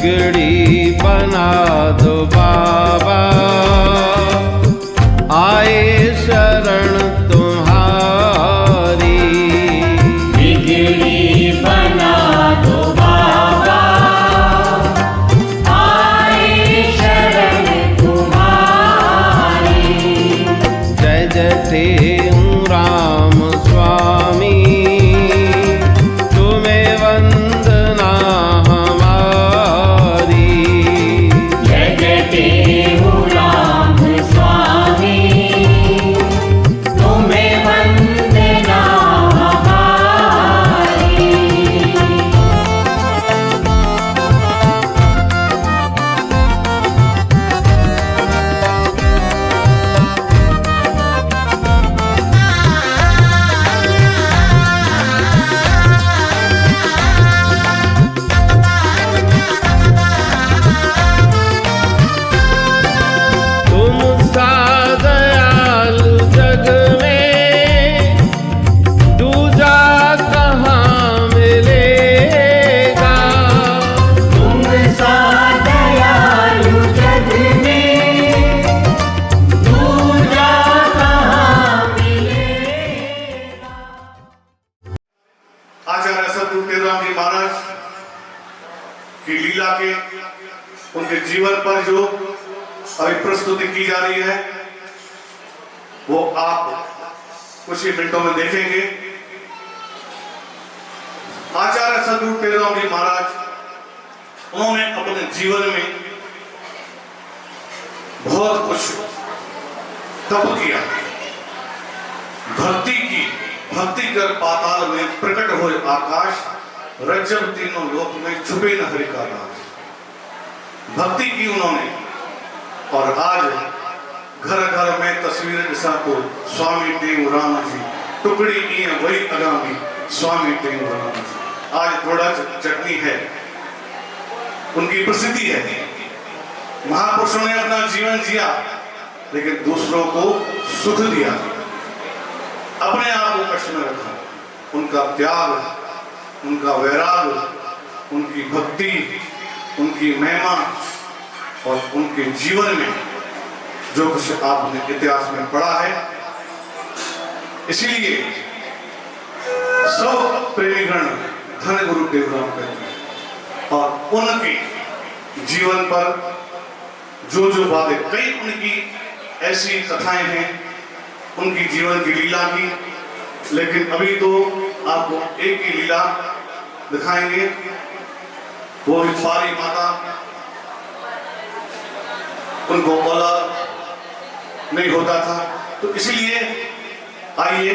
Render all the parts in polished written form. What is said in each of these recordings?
बिगड़ी बना दो बाबा, आए शरण तुम्हारी। बिगड़ी बना दो बाबा, आए शरण तुम्हारी। जय जय तेऊ राम स्वामी, तुम्हें वंदना हमारी। जय जय तेऊ राम स्वामी, तुम्हें वंदना हमारी। तुम सा दयालु जग में दूजा कहाँ मिलेगा। तुम सा दयालु जग में दूजा कहाँ मिलेगा। आचार्य सदगुरु टेऊराम जी महाराज की लीला के उनके जीवन पर जो अभी प्रस्तुति की जा रही है वो आप कुछ ही मिनटों में देखेंगे। आचार्य सदगुरु टेऊराम जी महाराज उन्होंने अपने जीवन में बहुत कुछ तप किया, भक्ति की। भक्ति कर पाताल में प्रकट हो आकाश, रज्जब तीनों लोक में छुपे न हरि का दास। भक्ति की उन्होंने, और आज घर घर में तस्वीरें दिशा को स्वामी टेऊराम जी, टुकड़ी की है वही अगामी स्वामी टेऊराम जी। आज थोड़ा चटनी है, उनकी प्रसिद्धि है। महापुरुषों ने अपना जीवन जिया लेकिन दूसरों को सुख दिया, अपने आप को कष्ट में रखा। उनका त्याग, उनका वैराग, उनकी भक्ति, उनकी महिमा और उनके जीवन में जो कुछ आपने इतिहास में पढ़ा है, इसीलिए सब प्रेमीगण धन गुरु टेऊराम कहते हैं। और उनके जीवन पर जो जो बातें, कई उनकी ऐसी कथाएं हैं उनकी जीवन की लीला की, लेकिन अभी तो आपको एक ही लीला दिखाएंगे। वो भी पारी माता, उनको औलाद नहीं होता था, तो इसलिए आइए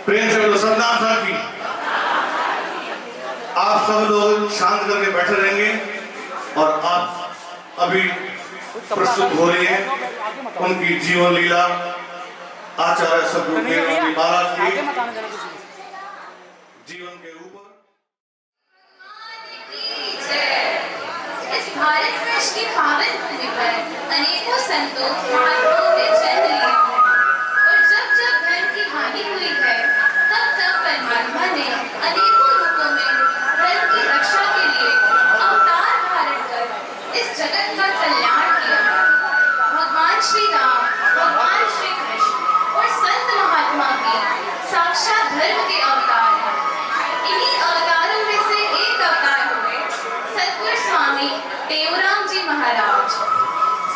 प्रेम से बोलो सतनाम साहब की। आप सब लोग शांत करके बैठे रहेंगे और आप अभी प्रस्तुत हो रही है उनकी जीवन लीला आचार्य सदगुरु टेऊराम जी महाराज की जीवन के ऊपर। इस भारत वर्ष की पावन भूमि पर अनेकों संतों महात्माओं ने जन्म लिया है, और जब जब धर्म की हानि हुई है तब तब परमात्मा ने अनेकों रूपों में धर्म की रक्षा के लिए अवतार धारण कर इस जगत का कल्याण किया। भगवान श्री राम, भगवान श्री कृष्ण और संत महात्मा भी साक्षात धर्म के अवतार हैं। इन्हीं अवतारों में से एक अवतार हुए सतगुरु स्वामी टेऊराम जी महाराज।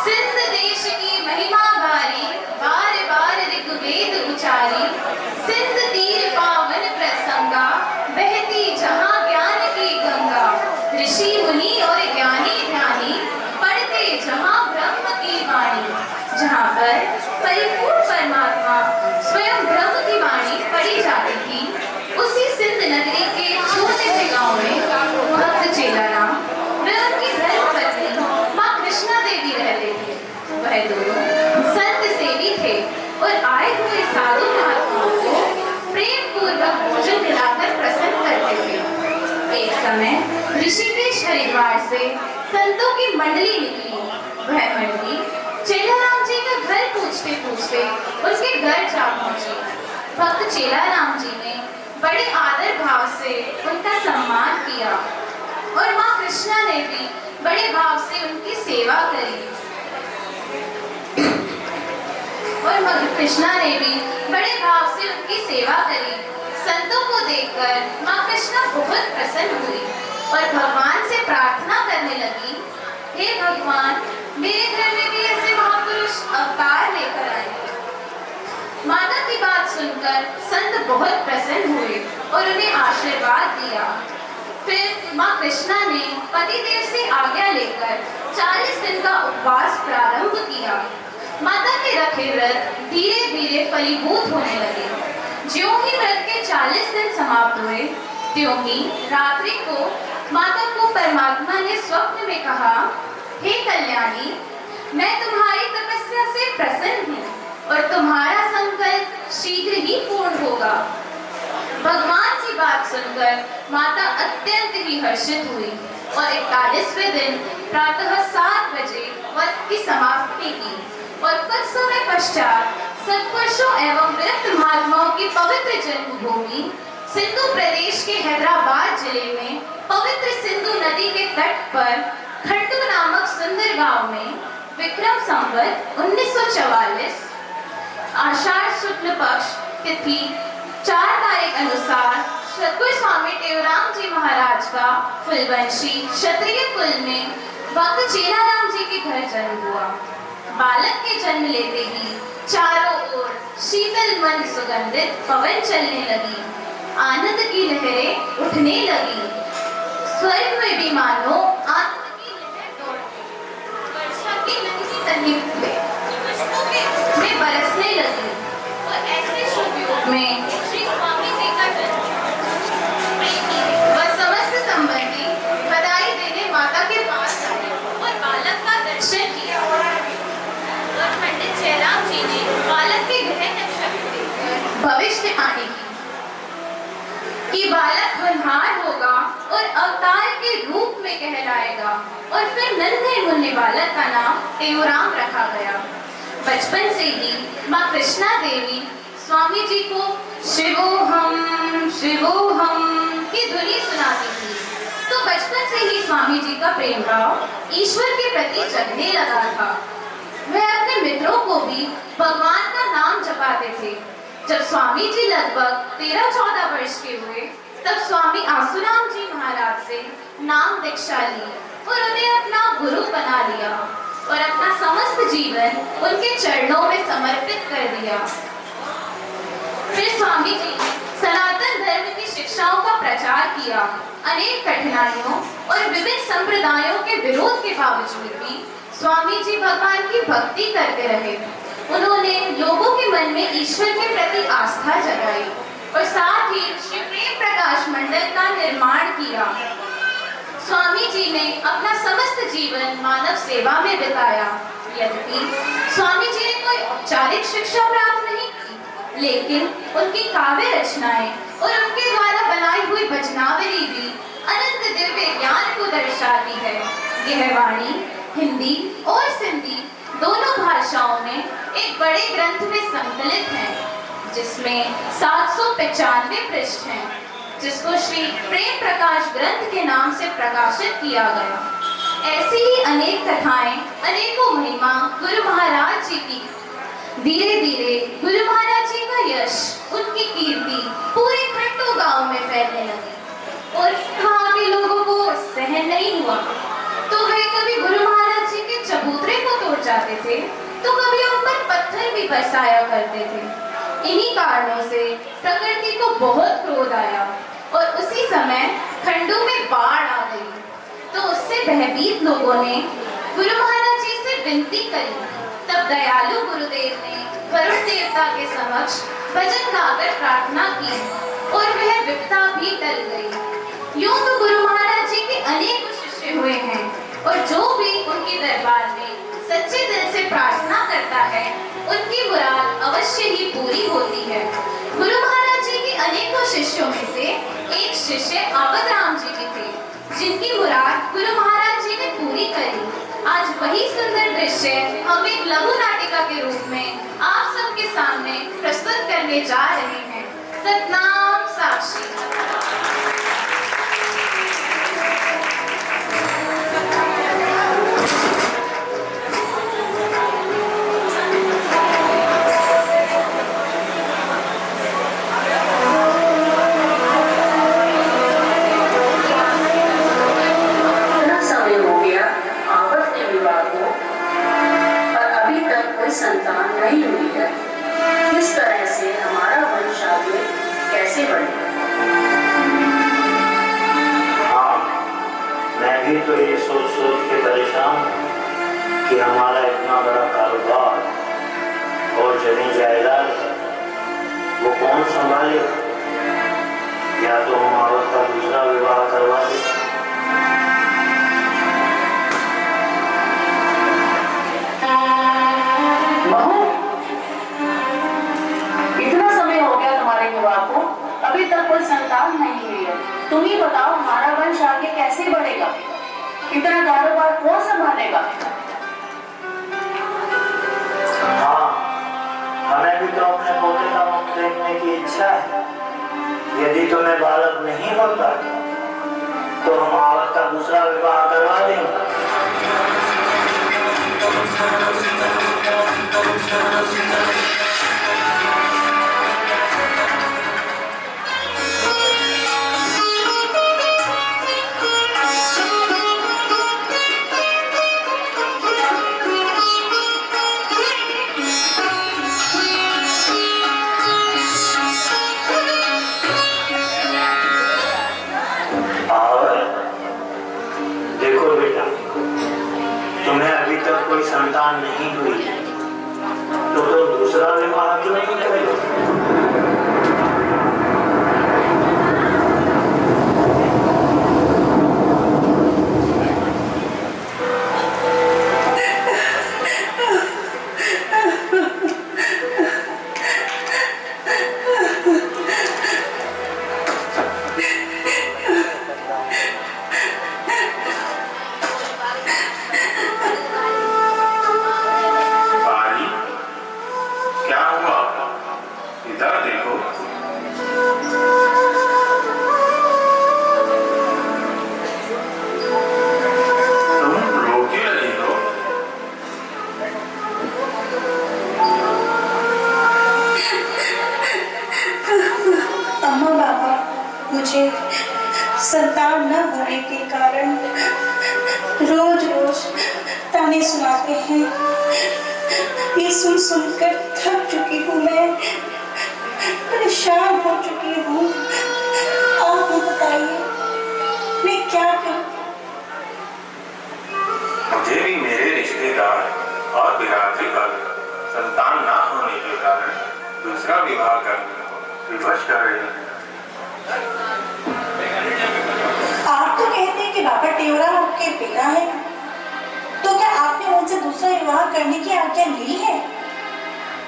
सिंध देश की महिमा भारी, बार बार ऋग्वेद उचारी। सिंध तीर पावन प्रसंगा, बहती जहाँ ज्ञान की गंगा। ऋषि मुनि और ज्ञानी ध्यानी, पढ़ते जहाँ ब्रह्म की वाणी। जहाँ पर परिपूर्ण परमात्मा स्वयं ब्रह्म की वाणी पढ़ी जाती थी, उसी सिंध नगरी के छोटे से गांव में भक्त चेलाराम व उनकी धर्म पत्नी माँ कृष्णा देवी रहते थे। वह दोनों संत सेवी थे और आए हुए साधु महात्माओं को प्रेम पूर्वक भोजन खिलाकर प्रसन्न करते थे। एक समय ऋषिकेश हरिद्वार से संतों की मंडली निकली। वह मंडली चेलाराम जी का घर पूछते पूछते उनके घर जा पहुंची। भक्त चेलाराम जी ने बड़े आदर भाव से उनका सम्मान किया और माँ कृष्ण कृष्णा ने भी बड़े भाव से उनकी सेवा करी और माँ कृष्णा ने भी बड़े भाव से उनकी सेवा करी। संतों को देखकर माँ कृष्णा बहुत प्रसन्न हुई और भगवान से प्रार्थना करने लगी, हे भगवान, मेरे घर में भी ऐसे महापुरुष अवतार लेकर आए। माता की बात सुनकर संत बहुत प्रसन्न हुए और उन्हें आशीर्वाद दिया। फिर माँ कृष्णा ने पतिदेव से आज्ञा लेकर 40 दिन का उपवास प्रारंभ किया। माता के रखे व्रत धीरे धीरे फलीभूत होने लगे। ज्यों ही व्रत के 40 दिन समाप्त हुए, त्यों ही रात्रि को माता को परमात्मा ने स्वप्न में कहा, हे कल्याणी, मैं तुम्हारी तपस्या से प्रसन्न हूँ और तुम्हारा संकल्प शीघ्र ही पूर्ण होगा। भगवान की बात सुनकर माता अत्यंत ही हर्षित हुई और 41वें दिन प्रातः 7 बजे व्रत की समाप्ति की और कुछ समय पश्चात सत्पुरुषों एवं विरक्त महात्माओं की पवित्र जन्मभूमि सिंधु प्रदेश के हैदराबाद जिले में पवित्र सिंधु नदी के तट पर खंडू नामक सुंदर गांव में विक्रम संवत 1944 आषाढ़ शुक्ल पक्ष तिथि 4 तारीख अनुसार सतगुरु स्वामी टेवराम जी महाराज का फुलवंशी क्षत्रिय कुल में भक्त चेनाराम जी के घर जन्म हुआ। बालक के जन्म लेते ही चारों ओर शीतल मन सुगंधित पवन चलने लगी, आनंद की लहरें उठने लगी। स्वर्ग में भी मानो आनंद की लहर दौड़ती, वर्षा की नन्ही तन्ही में बरसने लगी और ऐसे शुभ योग में श्री स्वामी जी का जन्म वह समस्त संबंधी बधाई देने माता के पास आए और बालक का दर्शन किया और पंडित जयराम जी ने बालक के ग्रह नक्षत्र देखकर भविष्यवाणी की कि बालक होनहार होगा और अवतार के रूप में कहलाएगा और फिर नन्हे मुन्ने बालक का नाम टेवराम रखा गया। बचपन से ही माँ कृष्णा देवी स्वामी जी को शिवोहम की ध्वनि सुनाती थी, तो बचपन से ही स्वामी जी का प्रेम भाव ईश्वर के प्रति जगने लगा था। वह अपने मित्रों को भी भगवान का नाम जपाते थे। जब स्वामी जी लगभग 13-14 वर्ष के हुए, तब स्वामी आसुराम जी महाराज से नाम दीक्षा ली और उन्हें अपना गुरु बना लिया और अपना समस्त जीवन उनके चरणों में समर्पित कर दिया। फिर स्वामी जी ने सनातन धर्म की शिक्षाओं का प्रचार किया। अनेक कठिनाइयों और विभिन्न संप्रदायों के विरोध के बावजूद भी स्वामी जी भगवान की भक्ति करते रहे। उन्होंने लोगों के मन में ईश्वर के प्रति आस्था जगाई और साथ ही श्री प्रेम प्रकाश मंडल का निर्माण किया। स्वामी जी ने अपना समस्त जीवन मानव सेवा में बिताया। यद्यपि स्वामी जी ने कोई औपचारिक शिक्षा प्राप्त नहीं की, लेकिन उनकी काव्य रचनाएं और उनके द्वारा बनाई हुई भजनावली भी अनंत दिव्य ज्ञान को दर्शाती है। यह वाणी हिंदी और सिंधी दोनों भाषाओं में एक बड़े ग्रंथ में संकलित है, जिसमें 795 पृष्ठ हैं, जिसको श्री प्रेम प्रकाश ग्रंथ के नाम से प्रकाशित किया गया। ऐसी ही अनेक कथाएं, अनेकों महिमा गुरु महाराज जी की। धीरे धीरे गुरु महाराज जी का यश, उनकी कीर्ति पूरे खंडू गांव में फैलने लगी और वहाँ के लोगों को सहन नहीं हुआ, तो वे कभी गुरु महाराज जी के चबूतरे को तोड़ जाते थे, तो कभी उन पर पत्थर भी बरसाया करते थे। इन्हीं कारणों से प्रकृति को बहुत क्रोध आया और उसी समय खंडू में बाढ़ आ गई। तो उससे भयभीत लोगों ने गुरु महाराज जी से विनती करी। तब दयालु गुरुदेव ने वरुण देवता के समक्ष भजन गाकर प्रार्थना की और वह विपदा भी टल गई। यूं तो गुरु महाराज जी के अनेक शिष्य हुए हैं और जो भी उनके दरबार में सच्चे दिल से प्रार्थना करता है, उनकी मुराद अवश्य ही पूरी होती है। गुरु महाराज जी के अनेकों शिष्यों में से एक शिष्य आवधराम जी के थे, जिनकी मुराद गुरु महाराज जी ने पूरी करी। आज वही सुंदर दृश्य हम एक लघु नाटिका के रूप में आप सबके सामने प्रस्तुत करने जा रहे हैं। सतनाम साक्षी। भी तो ये सोच सोच के परेशान हूं कि हमारा इतना बड़ा कारोबार और जमीन जायदाद वो कौन संभालेगा। या तो हम औरत का दूसरा विवाह करवा दें। बहू, इतना समय हो गया तुम्हारे विवाह को, अभी तक कोई संतान नहीं हुई है। तुम ही बताओ हमारा वंश आगे कैसे बढ़ेगा? इतना कारोबार कौन संभालेगा? हाँ, हमें भी तो अपने पोते का मुख देखने की इच्छा है। यदि तुम्हें बालक नहीं होता तो हम औरत का दूसरा विवाह करवा देंगे। देखो बेटा, तुम्हें अभी तक कोई संतान नहीं हुई तो तुम दूसरा विवाह क्यों नहीं करोगे? मुझे संतान न होने के कारण रोज रोज ताने सुनाते हैं। ये सुन सुनकर थक चुकी हूँ, मैं परेशान हो चुकी हूँ। आप बताइए मैं क्या करूँ? मुझे भी मेरे रिश्तेदार और बिरादरी पर संतान ना होने के कारण दूसरा विवाह करने को विवश कर रहे हैं। आप तो कहते हैं कि बाबा टेवरा आपके पिता है, तो क्या आपने उनसे दूसरा विवाह करने की आज्ञा ली है?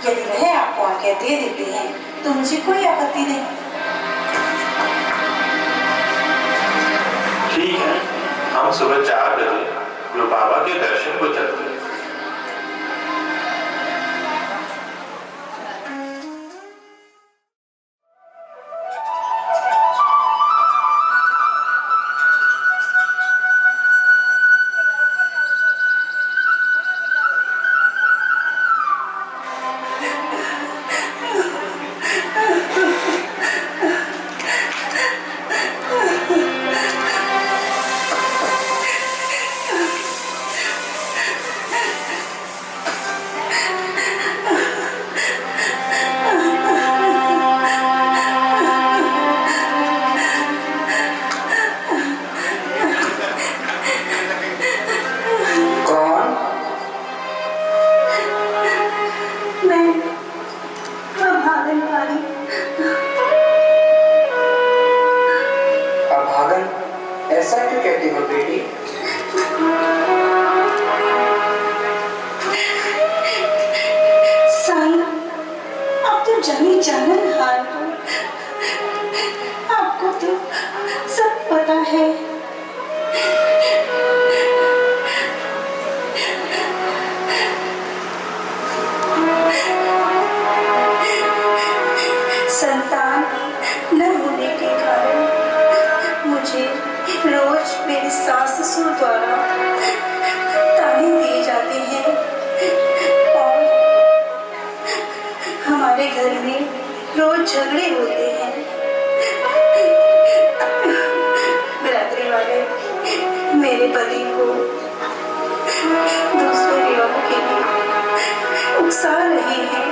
यदि वह आपको आज्ञा दे देते हैं तो मुझे कोई आपत्ति नहीं। ठीक है, हम सुबह 4 बजे गुरु बाबा के दर्शन को चलते हैं। ऐसा क्यों कहती हो बेटी? साईं, आप तो जाने जानन हाल हो, आपको तो सब पता है। संतान न होने के कारण मुझे रोज मेरी सास ससुर द्वारा ताने दिए जाते हैं और हमारे घर में रोज झगड़े होते हैं। बिरादरी वाले मेरे पति को दूसरे विवाह के लिए उकसा रहे हैं।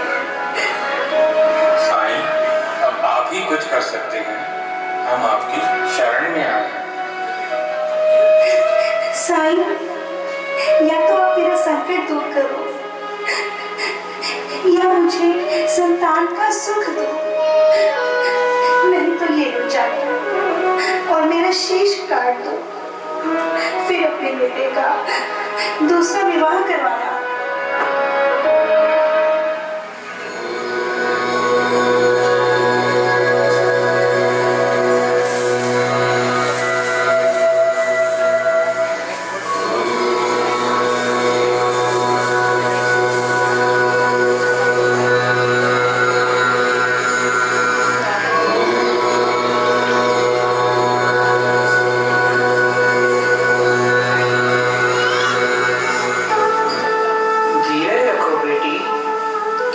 साईं, अब आप ही कुछ कर सकते हैं, हम आपकी शरण में आए हैं। साईं, या तो आप मेरा संकट दूर करो या मुझे संतान का सुख दो, नहीं तो ले लो जाकर और मेरा शीश काट दो, फिर अपने बेटे का दूसरा विवाह करवाना।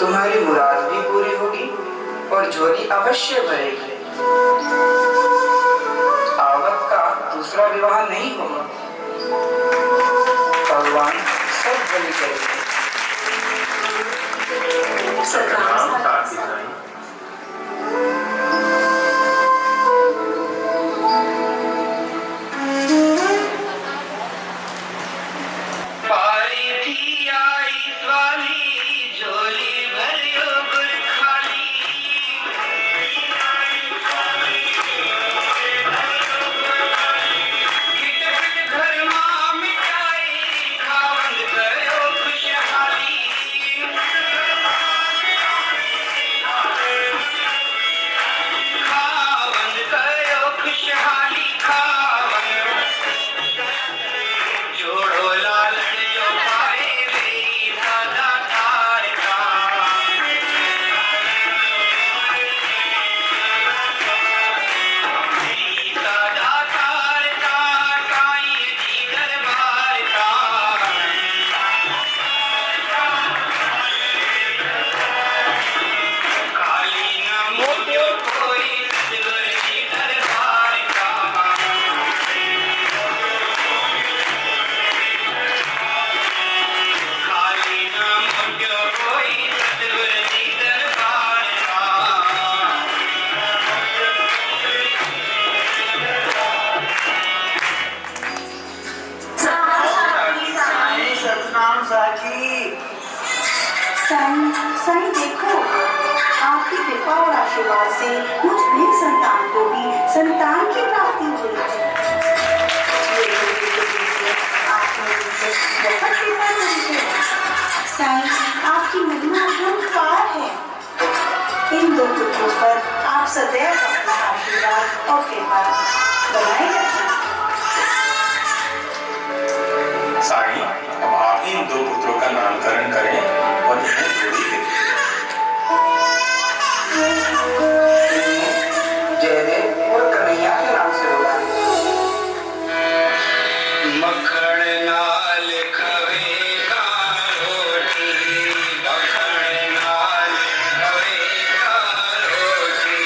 तुम्हारी मुराद भी पूरी होगी और झोली अवश्य भरेगी। आवत का दूसरा विवाह नहीं होगा, भगवान सब भली करेंगे। सतनाम साखी साईं। साईं देखो, आपकी कृपा और आशीर्वाद से मुझ नेक संतान को भी संतान की प्राप्ति हुई है। बहुत कृपा करी है साईं, आपकी महिमा अपरंपार है। इन दो पुत्रों पर आप सदैव अपना आशीर्वाद और कृपा बनाए रखें। साईं, अब आप इन दो पुत्रों का नामकरण करें और इन्हें जोड़ी दें। जयदेव और कन्हैया के नाम से बुलाएं। मक्खन नाल खवे का रोटी, मक्खन नाल खवे का रोटी,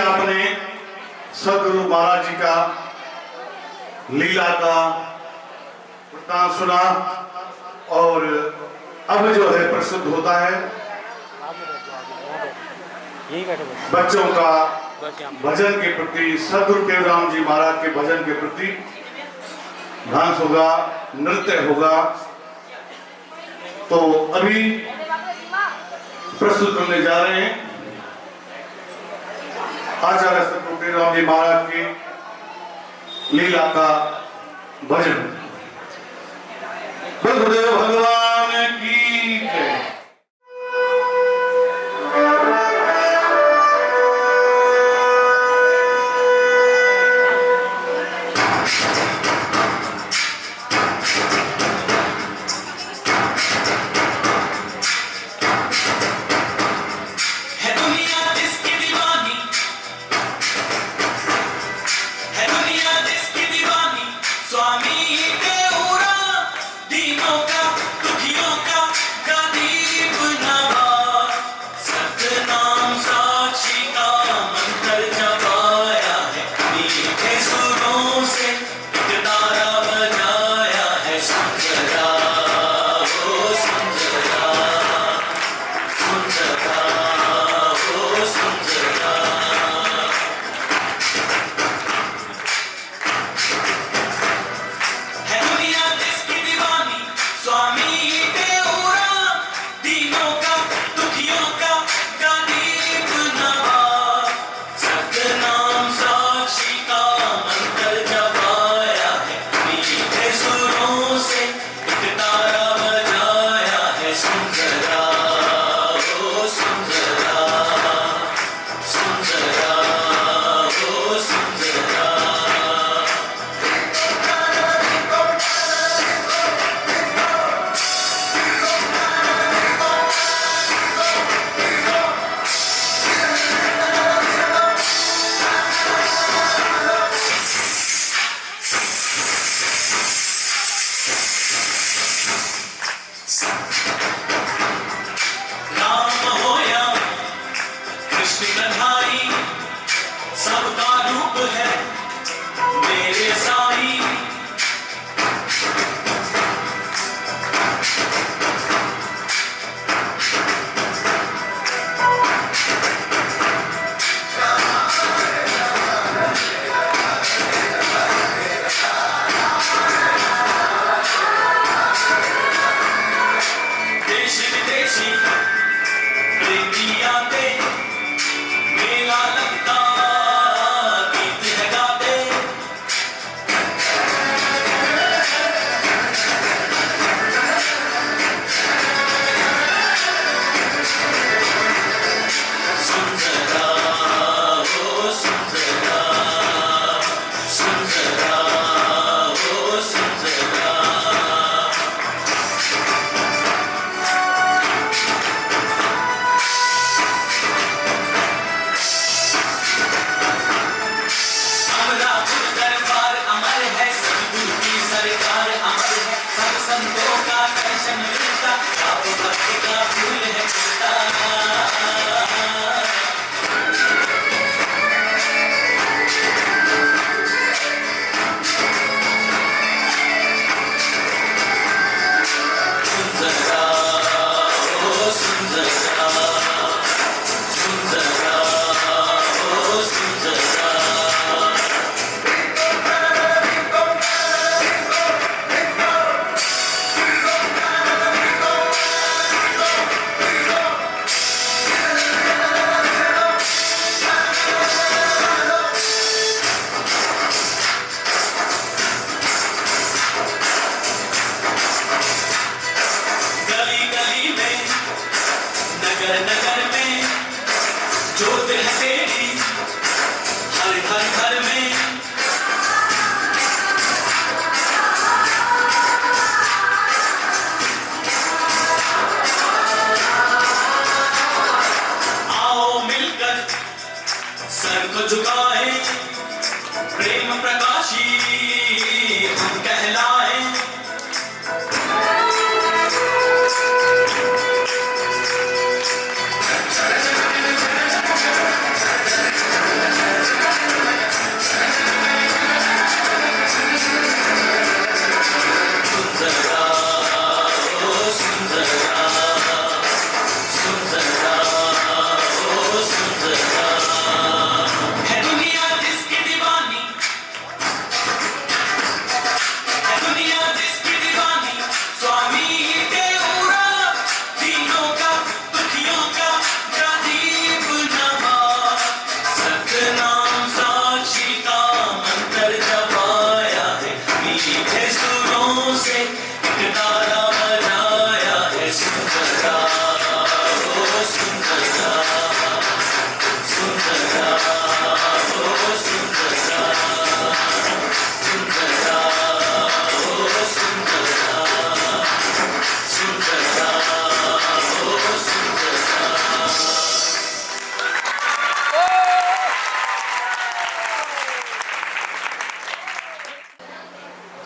आपने सदगुरु महाराज जी का लीला का वृत्तांत सुना और अब जो है प्रसिद्ध होता है बच्चों का भजन के प्रति, सदगुरु टेवराम जी महाराज के भजन के प्रति डांस होगा, नृत्य होगा। तो अभी प्रस्तुत करने जा रहे हैं आचार्य सदगुरु टेवराम जी महाराज के लीला का भजन। गुरुदेव भगवान की जय। स्वामी देवरा दीनों का दुखियों का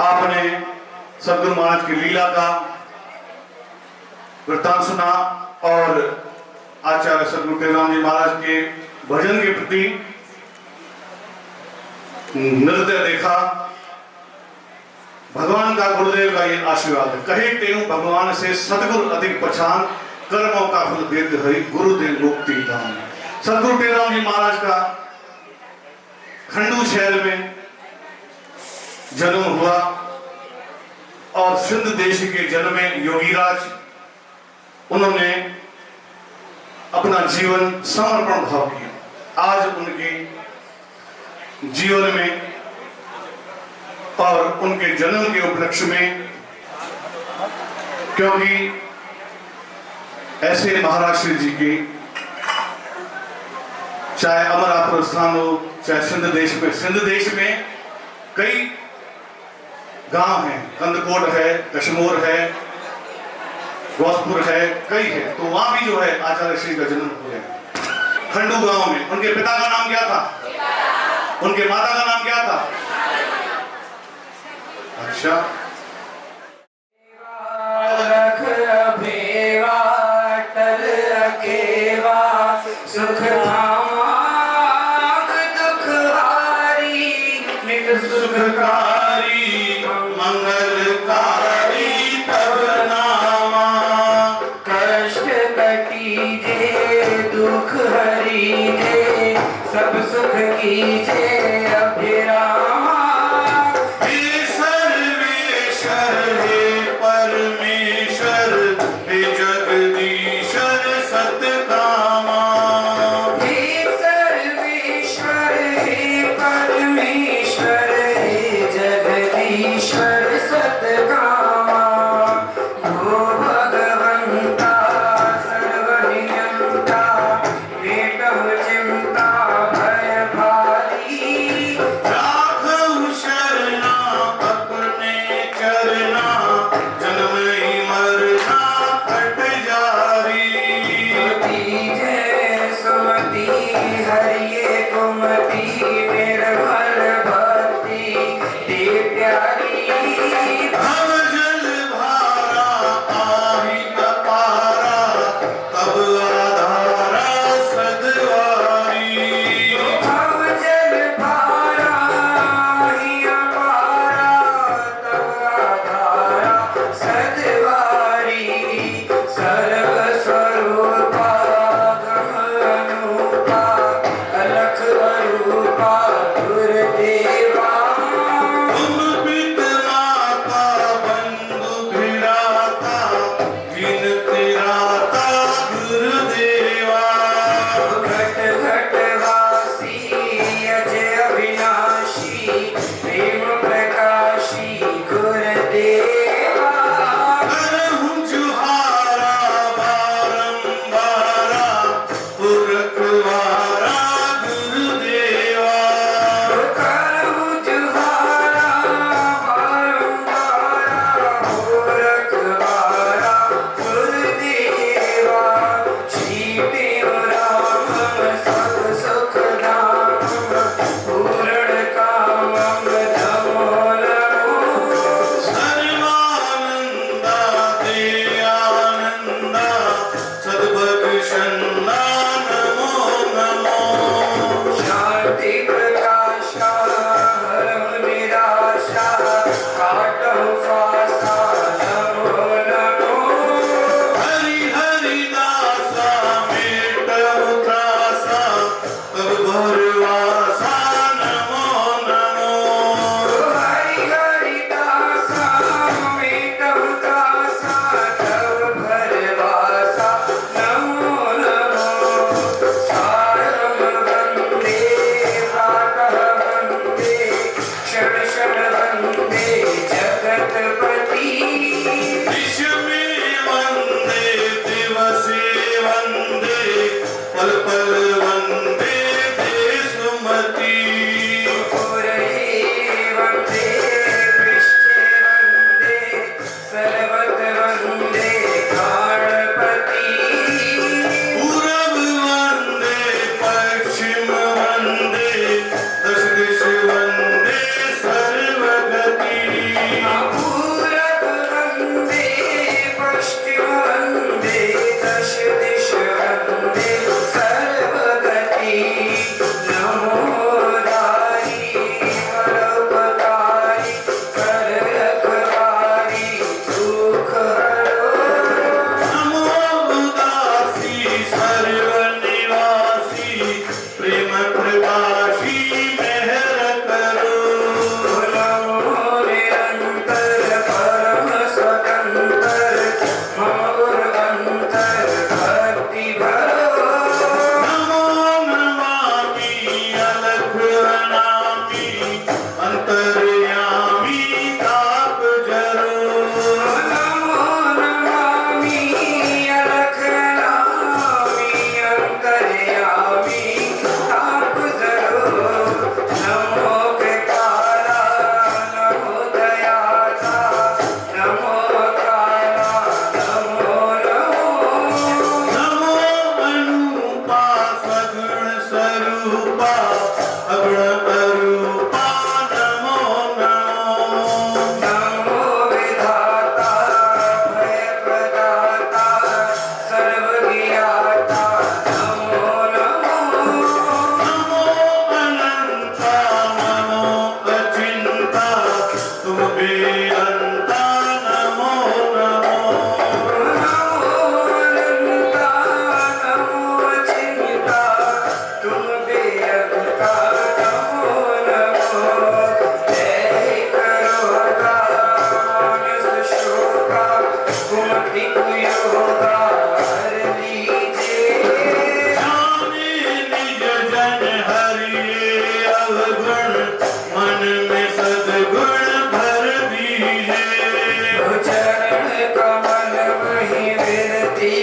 आपने सदगुरु महाराज की लीला का वृत्तांत सुना और आचार्य सदगुरु टेवराम जी महाराज के भजन के प्रति नृत्य देखा। भगवान का गुरुदेव का ये आशीर्वाद है, कहे तेऊ भगवान से सतगुरु अधिक पहचान, कर्मों का फल दीर्घ हरि गुरुदेव मुक्ति दान। सदगुरु टेवराम जी महाराज का खंडू शहर में जन्म हुआ और सिंध देश के जन्मे योगीराज उन्होंने अपना जीवन समर्पण भाव किया। आज उनके जीवन में और उनके जन्म के उपलक्ष्य में, क्योंकि ऐसे महाराज श्री जी की चाहे अमरापुर स्थान हो चाहे सिंध देश में कई गांव हैं, कंदकोट है, कश्मोर है, गौसपुर है, कई है, तो वहां भी जो है आचार्य श्री का जन्म हुआ है। खंडू गांव में उनके पिता का नाम क्या था? उनके माता का नाम क्या था? अच्छा, रख अभेवा टल अकेवा सुख धामाग दुख हारी नित सुखकारी मंगलकारी तब नामा। कष्ट कटीजे दुख हरीजे सब सुख कीजे अभिरामा। हे सर्वेश्वर हे परमेश्वर हे जगदीश्वर सतकामा। हे सर्वेश्वर हे परमेश्वर हे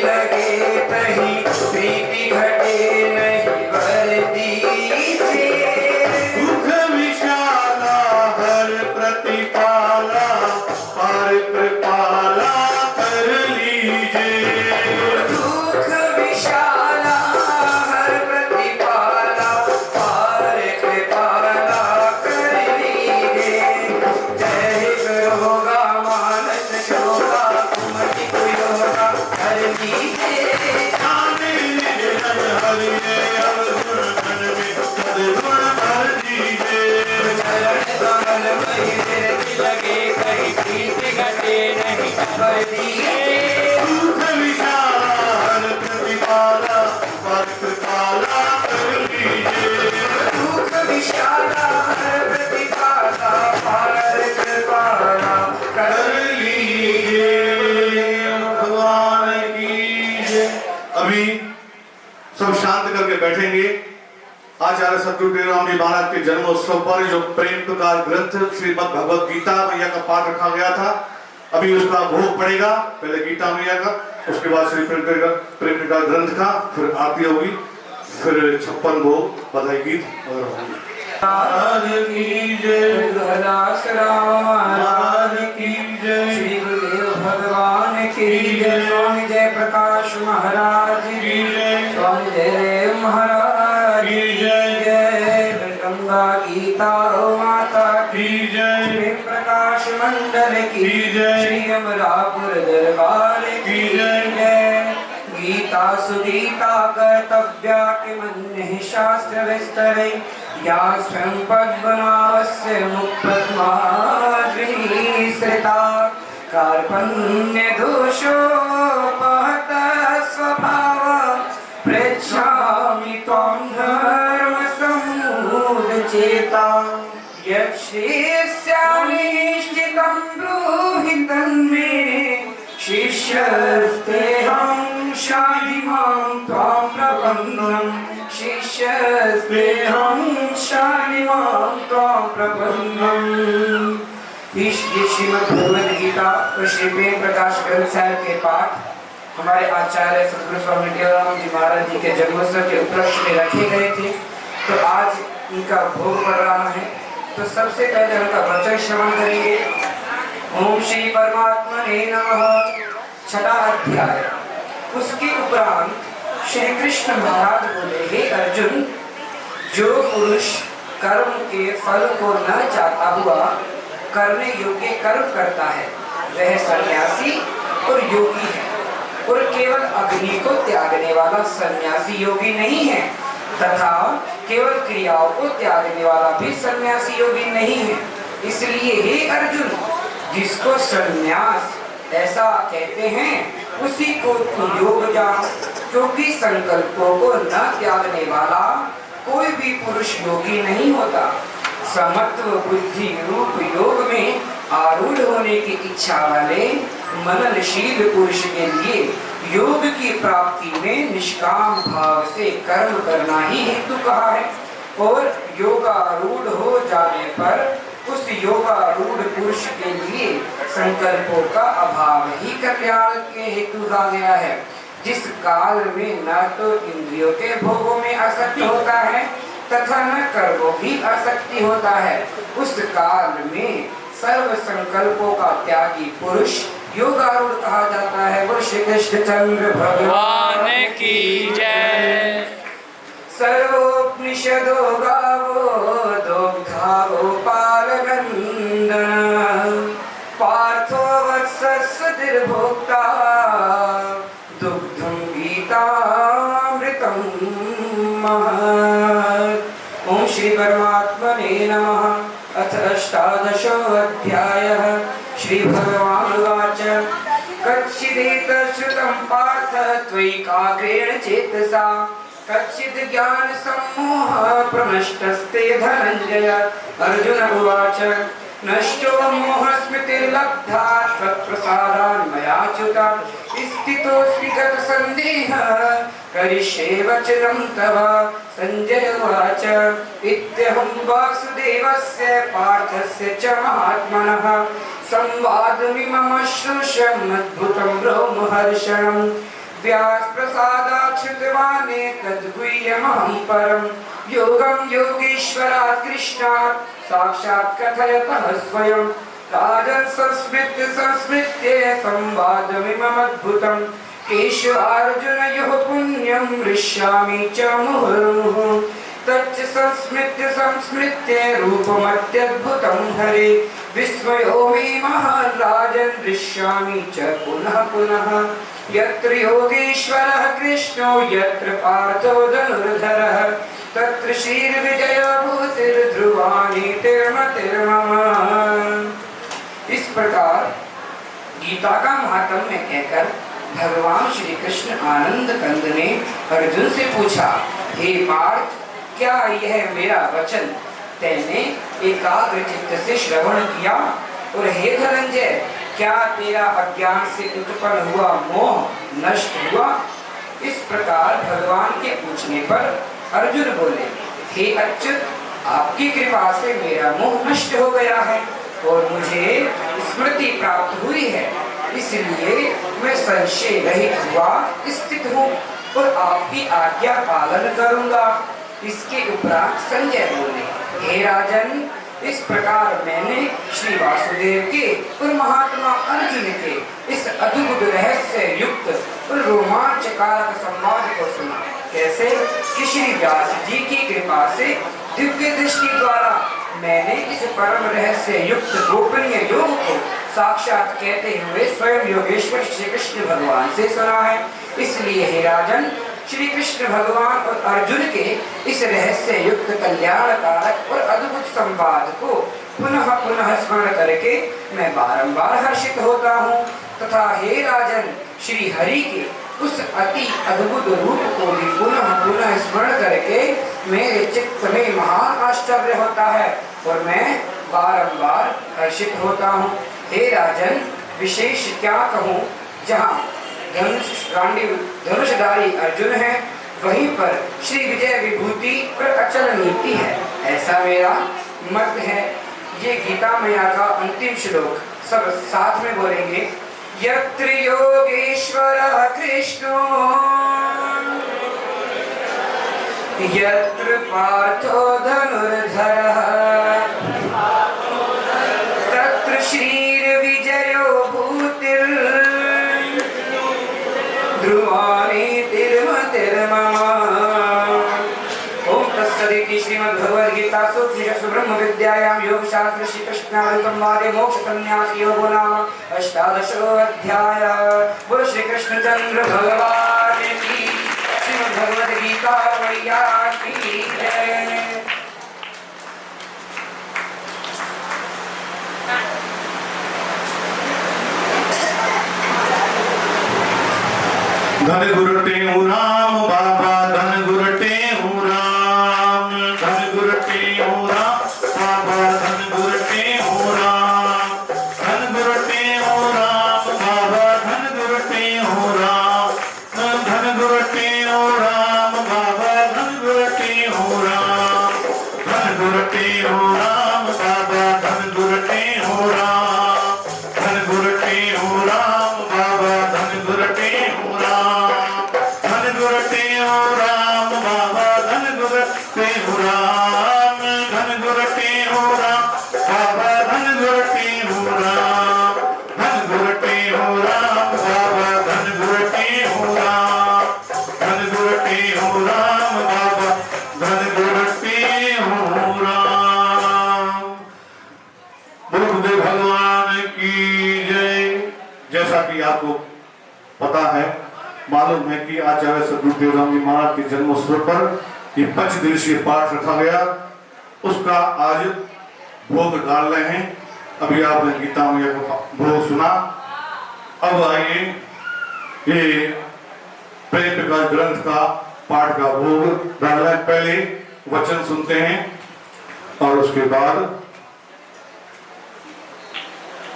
लगे तही प्रीति घटे नहीं वर्दी से। दुख विशाला हर प्रतिपाला पार कृपाला कर लीजिए। दुख विशाला हर प्रतिपाला पार कृपाला कर लीजिए। जय करोगा मानस शोभा कुमति कुयोगा कर लीजिए। जाने निरंजन हरिये अवगुण मन में सद्गुण भर दीजिए। चरण कमल में लगे कहीं प्रीति घटे नहीं वर्दी से। दुख विशाला हर प्रतिपाला पार कृपाला कर लीजिए। दुख विशाला हर प्रतिपाला पार कृपाला कर कर लीजिए। भगवान की जय। अभी सब शांत करके बैठेंगे। आचार्य सतगुरु टेवराम जी महाराज के जन्मोत्सव पर जो प्रेम प्रकाश ग्रंथ श्रीमद् भगवत गीता मैया का पाठ रखा गया था, अभी उसका भोग पड़ेगा। पहले गीता मैया का, उसके बाद श्री प्रेम प्रकाश ग्रंथ का, फिर आरती होगी, फिर 56 भोग बधाई गीत और होगी। महाराज की जय। गुरुदास राम महाराज की जय। श्री गुरुदेव भगवान की जय। स्वामी जय प्रकाश महाराज की जय। स्वामी जय देव महाराज की जय। जय। गंगा गीता माता की जय। प्रेम प्रकाश मंडल की जय। श्री अमरापुर दरबार की जय। गीता सुगीता कर्तव्या के मन शास्त्र विस्तरे या स्वयं पद्मनाभस्य मुक्पद्माद्री सृता कार्पण्य दोषोपहत स्वभाव पृच्छामि त्वां धर्म समुदचेता यच्छ्रेष्यामि निश्चितं ब्रूहि तन्मे शिष्यस्तेऽहं शान्तिमां त्वां प्रपन्नं शिष्यस्तेऽहं शान्तिमां त्वां प्रपन्नम्। श्रीमद् गीता और श्री प्रेम प्रकाश ग्रंथ साहिब के पाठ हमारे आचार्य सतगुरु स्वामी टेवराम जी महाराज जी के जन्मोत्सव के उपलक्ष्य में रखे गए थे, तो आज इनका भोग पड़ रहा है। तो सबसे पहले उनका वचन श्रवण करेंगे। ओम श्री परमात्मने नमः। छठा अध्याय। उसके उपरांत श्री कृष्ण महाराज बोले, हे अर्जुन, जो पुरुष कर्म के फल को न चाहता हुआ करने योग्य कर्म करता है वह सन्यासी और योगी है, और केवल अग्नि को त्यागने वाला सन्यासी योगी नहीं है, तथा केवल क्रियाओं को त्यागने वाला भी सन्यासी योगी नहीं है। इसलिए हे अर्जुन, जिसको सन्यास ऐसा कहते हैं उसी को तू योग जान, क्योंकि संकल्पों को न त्यागने वाला कोई भी पुरुष योगी नहीं होता। समत्व बुद्धि रूप योग में आरूढ़ होने की इच्छा वाले मननशील पुरुष के लिए योग की प्राप्ति में निष्काम भाव से कर्म करना ही हेतु कहा है, और योगारूढ़ हो जाने पर उस योगारूढ़ पुरुष के लिए संकल्पों का अभाव ही कल्याण के हेतु कहा गया है। जिस काल में न तो इंद्रियों के भोगों में आसक्ति होता है तथा न कर्मों की आसक्ति होता है, उस काल में सर्व संकल्पों का त्यागी पुरुष योगारूढ़ कहा जाता है। वो श्री कृष्णचंद्र भगवान की जय। सर्वोपनिषदो गावो दुग्धा गोपालनंदन पार्थो वत्सस्तिर्भोक्ता दुग्धं गीतामृतं महत्। ओम श्री परमात्मने नमः। अथ अष्टादशो अध्यायः। श्री भगवानुवाच कच्चिदेतच्छ्रुतं पार्थ त्वयैकाग्रेण चेतसा कच्चित् ज्ञान सम्मोह प्रनष्टस्ते धनञ्जय। अर्जुन उवाच नष्टो मोहस्मृतिर्लब्धा त्वत्प्रसादान् मया च्युता स्थितोऽस्मि गतसन्देहः करिष्ये वचनं तव। संजय उवाच इत्यहं वासुदेवस्य पार्थस्य च महात्मनः संवादमिमम् श्रुष्यम् अद्भुतं रोमहर्षणम् व्यास प्रसादाच्छ्रुतवाने तद्गुह्यमहं परं योगं योगेश्वरात् कृष्णात् साक्षात् कथयतः स्वयं राजन् संस्मृत्य संवादमिममद्भुतं केशवार्जुनयोः पुण्यं हृष्यामि च मुहुर्मुहुः तच्च संस्मृत्य रूपमत्यद्भुतं हरे विस्मयो मे महान् राजन् हृष्यामि च पुनः पुनः यत्र योगेश्वरः कृष्णो यत्र पार्थो धनुर्धरः तत्र श्रीर्विजयभूतिर्ध्रुवाणि तिर्मतिर्मम। इस प्रकार गीता का महात्म्य कहकर भगवान श्री कृष्ण आनंद कंद ने अर्जुन से पूछा, हे पार्थ, क्या यह मेरा वचन तैने एकाग्र चित्त से श्रवण किया? और हे धनंजय, क्या तेरा अज्ञान से उत्पन्न हुआ मोह नष्ट हुआ? इस प्रकार भगवान के पूछने पर अर्जुन बोले, हे अच्युत, आपकी कृपा से मेरा मोह नष्ट हो गया है और मुझे स्मृति प्राप्त हुई है, इसलिए मैं संशय रहित हुआ स्थित हूँ और आपकी आज्ञा पालन करूंगा। इसके उपरांत संजय बोले, हे राजन, इस प्रकार मैंने श्री वासुदेव के और महात्मा अर्जुन के इस अद्भुत रहस्य युक्त और रोमांचकारक संवाद को सुना। कैसे कि श्री व्यास जी की कृपा से दिव्य दृष्टि द्वारा मैंने इस परम रहस्य युक्त गोपनीय योग को साक्षात कहते हुए स्वयं योगेश्वर श्री कृष्ण भगवान से सुना है। इसलिए हे राजन, श्री कृष्ण भगवान और अर्जुन के इस रहस्य युक्त कल्याणकारक और अद्भुत संवाद को पुनः पुनः स्मरण करके मैं बारंबार हर्षित होता हूँ तथा हे राजन, श्री हरि के उस अति अद्भुत रूप को भी पुनः पुनः स्मरण करके मेरे चित्त में महान आश्चर्य होता है और मैं बारंबार हर्षित होता हूँ। हे राजन, विशेष क्या कहूँ, जहाँ धनुषधारी अर्जुन है वहीं पर श्री विजय विभूति और अचल नीति है, ऐसा मेरा मत है। ये गीता मैया का अंतिम श्लोक सब साथ में बोलेंगे। यत्र योगेश्वरः कृष्णो यत्र पार्थो धनुर्धरः तत्र श्रीर्विजयो भूतिर् ध्रुवाणि तिर्मतिर्मम। ओम तत्सदिति श्रीमद्भगवद्गीतासु उपनिषत्सु ब्रह्मविद्यायां योगशास्त्रे श्रीकृष्णार्जुन संवादे मोक्ष संन्यास योगो नाम अष्टादशोऽध्यायः। बोलो श्री कृष्णचंद्र भगवान की, श्रीमद्भगवद्गीता मैया की जय। धन गुरु टेऊ राम बाबा, धन गुरु टेऊ राम, धन गुरु टेऊ राम बाबा, धन गुरु टेऊ राम, धन गुरु टेऊ राम बाबा, धन गुरु टेऊ राम, धन गुरु टेऊ राम बाबा, धन गुरु टेऊ राम, धन गुरु टेऊ राम बाबा, धन गुरु टेऊ राम, धन गुरु टेऊ राम बाबा, धन गुरु टेऊ राम, धन गुरु टेऊ राम बाबा, धन गुरु टेऊ राम, धन गुरु टेऊ राम बाबा, धन गुरु टेऊ राम, धन गुरु टेऊ राम बाबा, धन गुरु टेऊ राम, धन गुरु टेऊ राम बाबा, धन गुरु टेऊ राम। बुद्धदेव भगवान की जय। जैसा कि आपको पता है, मालूम है कि आचार्य सद्गुरुदेव राम जी महाराज के जन्मोत्सव पर ये 5 दिवसीय पाठ रखा गया, उसका आज भोग डाल रहे हैं। अभी आपने गीता मैया का भोग सुना। अब आइए ये प्रेम प्रकाश ग्रंथ का पाठ का भोग डाल रहे हैं। पहले वचन सुनते हैं और उसके बाद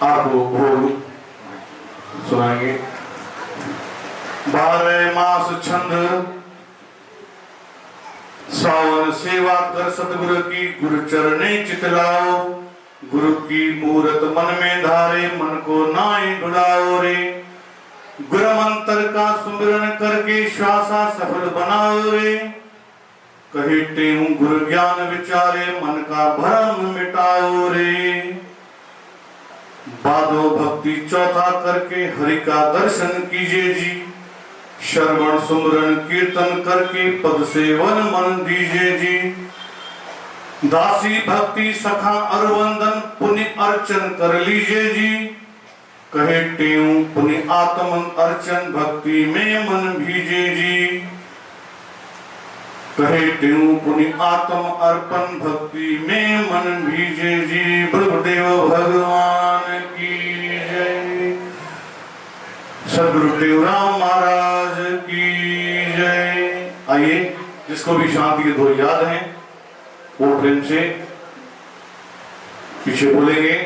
आपको भोग सुनाएंगे। 12 मास छंद सावन सेवा कर सतगुरु की, गुरु चरणे चितलाओ, गुरु की मूरत मन में धारे, मन को नाई डुलाओ रे। गुरु मंत्र का सुमिरन करके श्वासा सफल बनाओ रे। कहे टेऊ गुरु ज्ञान विचारे मन का भ्रम मिटाओ रे। बादो भक्ति चौथा करके हरि का दर्शन कीजिए जी। श्रवण सुमरन कीर्तन करके पद सेवन मन दीजिए जी। दासी भक्ति सखा और वंदन पुण्य अर्चन कर लीजिए जी। कहे टेऊ पुण्य आत्मन अर्चन भक्ति में मन भीजे जी। कहे टेऊ पुण्य आत्म अर्पण भक्ति में मन भीजे जी। ब्रह्मदेव भगवान की जय। सदगुरु टेऊराम महाराज की जय। आइए, जिसको भी शांति के दो याद हैं वो प्रेम से पीछे बोलेंगे।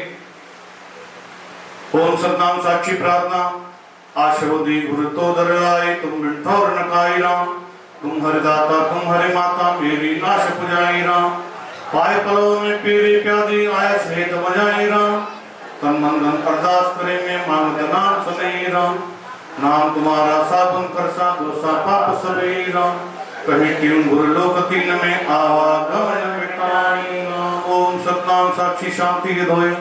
ओम सतनाम साक्षी प्रार्थना। आशवदी गुरु तो दर आए तुम बिठौर नकाई राम। तुम हरिदाता तुम हरि माता मेरी नाश पुजाई राम। पाए पलों में पीरी प्यादी आया सहित बजाई राम। तन मन धन अरदास करे में मांगत नाम सुनई राम। नाम तुम्हारा साबुन कर सा दोसा पाप सबई राम। कहे टीम गुरु लोक तीन में आवागमन मिटाई राम। ओम सतनाम साक्षी शांति के धोए।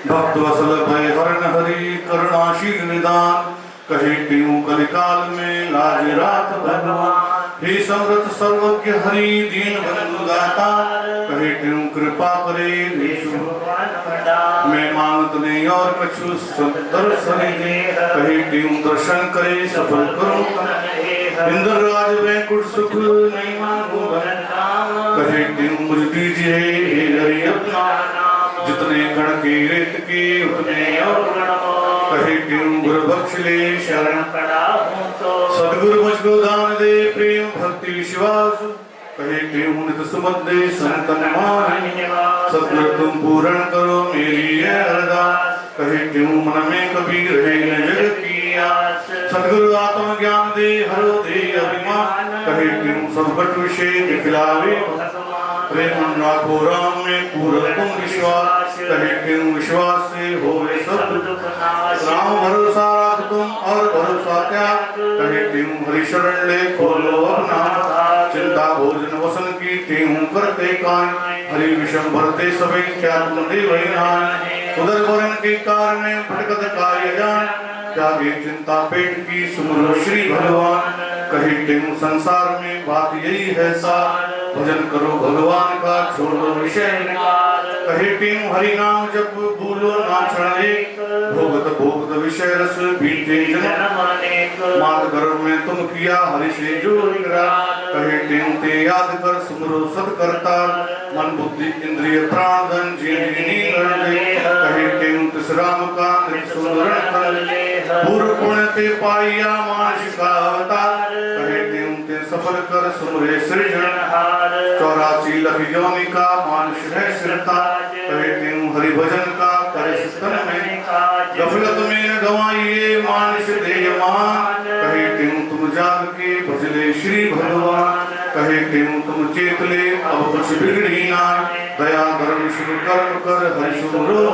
भक्त वसल भय हरण हरि करुणाशील निदान। कहे टीऊ कलिकाल में लाज रात भगवान। हे समृत सर्वज्ञ हरि दीन बंधु दाता। कहे टीऊ कृपा करे मैं मांगत नहीं और कछु दर्शन दे। कहे टीऊ दर्शन करे सफल करो इंद्र राज वैकुंठ सुख नहीं मांगू। कहे टीऊ मुझ दीजिए हरि अपना। जितने गण के रेत के उतने और कहे टीऊ गुरु बख्श ले शरण सदगुरु मुझको दान दे प्रेम भक्ति विश्वास। कहे टीऊ नित सुमत दे संतन मान। सदगुरु तुम पूर्ण करो मेरी अरदास। कहे टीऊ मन में कभी रहे न जग की आस। सदगुरु आत्म ज्ञान दे हरो दे अभिमान। कहे टीऊ सब बट विषय दिखलावे प्रेम राखो राम में पूरा तुम विश्वास। कहे टीऊ विश्वास से होवे सब दुख नाश। राम भरोसा राख तुम और भरोसा त्याग। कहे टीऊ हरि शरण ले खोलो अपना। चिंता भोजन वसन की टीऊ करते कान। हरि विषम भरते सभी क्या तुम दे वही नान। उधर वरण के कारण भटकत कार्य जान। त्यागे चिंता पेट की सुमरो श्री भगवान। कहे टीऊ संसार में बात यही है सार। भजन करो भगवान का छोड़ो विषय निकार। कहे टीऊ हरि नाम जप भूलो ना क्षण एक। भोगत भोगत विषय रस बीते जन्म अनेक। मात गर्भ में तुम किया हरि से जो इकरार। कहे टीऊ ते याद कर सुमरो सत करता। मन बुद्धि इंद्रिय प्राण धन जीवनी कर दे। कहे टीऊ तिस राम का सुमरण कर ले। पूर्व पुण्य ते पाइया मानस का अवतार। कहे टीऊ ते सफल कर सुमरे सृजनहार। 84 लाख योनि का मानुष है सिरता। कहे टीऊ हरि भजन का करे स्तन में। गफलत में न गवाइए मानुष देयमान। कहे टीऊ तुम जाग के भजले श्री भगवान। कहे टीऊ तुम चेत ले अब कुछ बिगड़ी ना। दया धर्म शुभ कर्म कर हरि सुमरो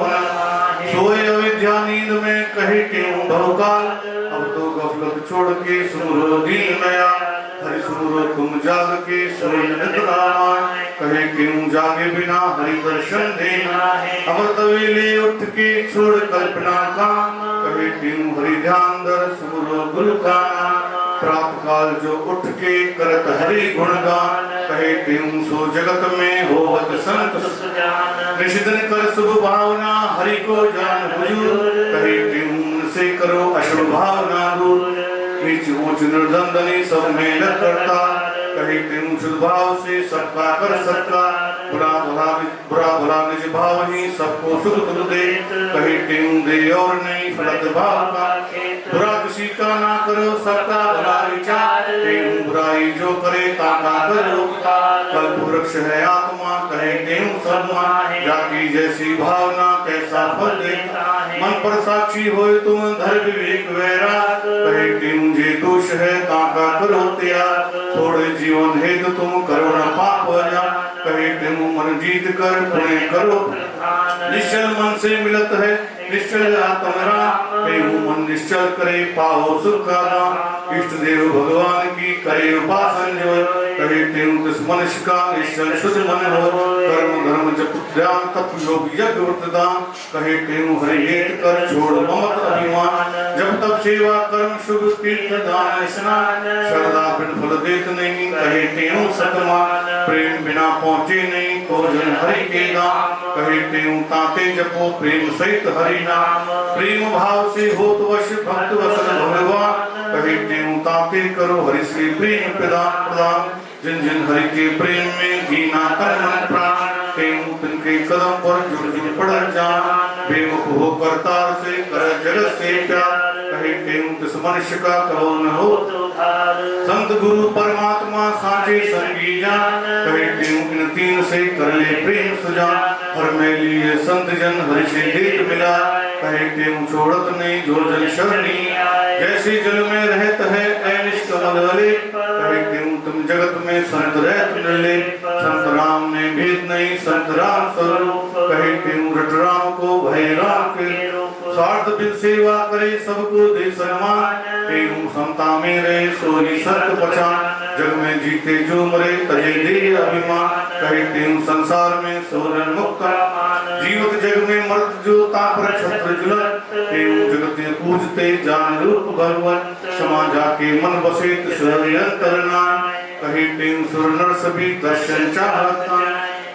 सोए अविद्या नींद में। कहे टीऊ बहुकाल अब तो गफलत छोड़ के सुमरो दीन दयाल। हरि सुमरो तुम जाग के सोए निद्रा। कहे टीऊ जागे बिना हरि दर्शन देना। अमृत वेले उठ के छोड़ कल्पना का। कहे टीऊ हरि ध्यान दर सुमरो गुरु का नाम। प्रातः काल जो उठ के करत हरि गुणगान। कहे टीऊ सो जगत में होवत संत निषिदन कर शुभ भावना हरि को जान हुजूर। कहे टीऊ से करो अशुभ भावना दूर। नीच ऊंच निर्दंडनी सब में न करता। कहे टीऊ शुद्ध भाव से सबका कर सकता। बुरा भला निज भाव ही सबको सुख दुख दे। कहे टीऊ दे और नहीं फलत भाव का। बुरा किसी का ना करो सबका भला विचार। टीऊ बुराई जो करे ताका करो। कल्प वृक्ष है आत्मा कहे टीऊ सदमा। जाकी जैसी भावना कैसा फल देता। मन पर साक्षी होए तुम धर विवेक वैराग। कहे टीऊ जे दोष है ताका करो त्याग। थोड़े जीवन हेतु तुम करुण पाप जान। कहे टीऊ मन जीत कर पुण्य करो। निश्चल मन से मिलत है निश्चल आत्मरा तेहु मन निश्चल करे पाओ सुख का नाम इष्ट देव भगवान की करे उपासन जो कहे तेहु तिस मनुष्य का निश्चल शुद्ध मन हो कर्म धर्म जप ध्यान तप योग यज्ञ व्रत दान कहे तेहु हरि हेत कर छोड़ ममत अभिमान जब तब सेवा कर्म शुभ तीर्थ दान स्नान श्रद्धा बिन फल देत नहीं कहे तेहु सतमान प्रेम बिना पहुँचे नहीं को जन हरि के दाम कहे तेहु ताते जपो प्रेम सहित हरि नाम प्रेम भाव से होत वश भक्त वसल भगवान कहे तेहु ताते करो हरि से प्रेम प्रदान प्रदान जिन जिन हरि के प्रेम में घीना तन मन प्राण तेहु तिनके कदम पर जुड़ जुड़ पड़ जान बेमुख हो करतार से कर जगत से प्यार कहे तेहु तिस मनुष्य का कहो न हो संत गुरु परमात्मा साचे संगी जान कहे तेहु इन तीन से कर ले प्रेम सुजान हर मैली ये संत जन हरि से देख मिला कहे तेहु छोड़त नहीं जो जन शरणी जैसे जल में रहत है ऐनिश कमल वाले कहे तेहु तुम जगत में संत रहत मिले संत राम में भेद नहीं संत राम स्वरूप कहे तेहु रट राम को भय राम के स्वार्थ बिन सेवा करे सबको दे सम्मान तेहु समता में रहे सोई सत्य पहचान जग में जीते जो मरे तजे दे अभिमान कहे तेहु संसार में सोरन मुक्त जीवत जग में मर्द जो तापर छत्र जुलत तेहु जगत में पूजते जान रूप भगवान क्षमा जाके मन बसे तिस अंतर नाम कहे तेहु सुर नर सभी दर्शन चाहता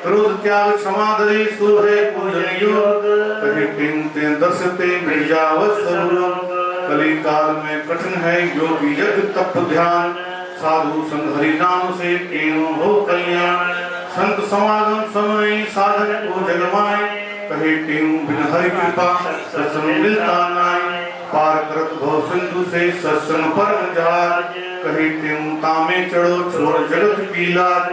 क्रोध त्याग क्षमा धरे सो है पूजन योग कहे तेहु ते दर्शते मिर्जावत स्वरूप कली काल में कठिन है योगी यज्ञ तप ध्यान साधु संग हरि नाम से तेहु हो कल्याण संत समागम समय साधन को जगमाए कहे तेहु बिन हरि कृपा सत्संग मिलता नाई पार करत भव सिंधु से सत्संग परम जहाज कहे तेहु तामे चढ़ो छोड़ जगत की लाज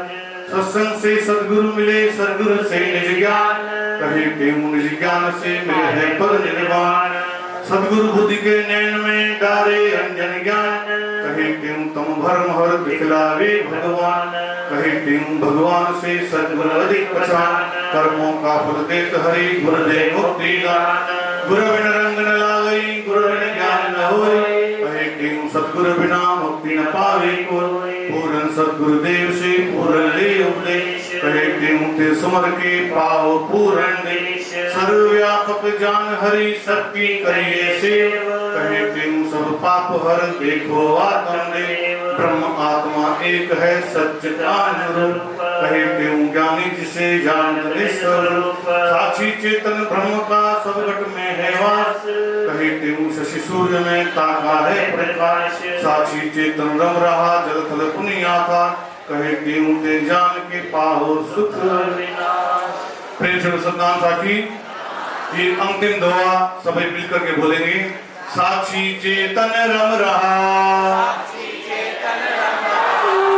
सत्संग से सदगुरु मिले सदगुरु से निज ज्ञान कहे तेहु निज ज्ञान से मिले है पर निर्वाण सदगुरु बुद्धि के नैन में डारे अंजन ज्ञान कहे तेहु तम भरम हर दिखलावे भगवान कहे तेहु भगवान से सदगुरु अधिक पहचान कर्मों का फल देत हरि गुर दे मुक्ति दान गुरु बिन रंग न लागई गुरु बिन ज्ञान न होई कहे तेहु सदगुरु बिना मुक्ति न पावे कोई पूरन सदगुरु देव से पूरन ले उपदेश कहे तेहु ते सुमर के पाओ पूरन देश सर्वव्यापक जान हरि सबकी करिए सेव कहे तेहु सब पाप हर देखो आत्मदेव ब्रह्म आत्मा एक है सच्चिदानंद रूप कहे तेहु ज्ञानी जिसे जानत स्वरूप साक्षी चेतन ब्रह्म का सब घट में है वास कहे तेहु शशि सूर्य में ताका है प्रकाश साक्षी चेतन रम रहा जल थल पुनिया का कहे तेहु ते जान के पाहो सुख विनाश प्रेम से सतनाम साखी ये अंतिम दुआ सभी मिलकर के बोलेंगे साक्षी चेतन रम रहा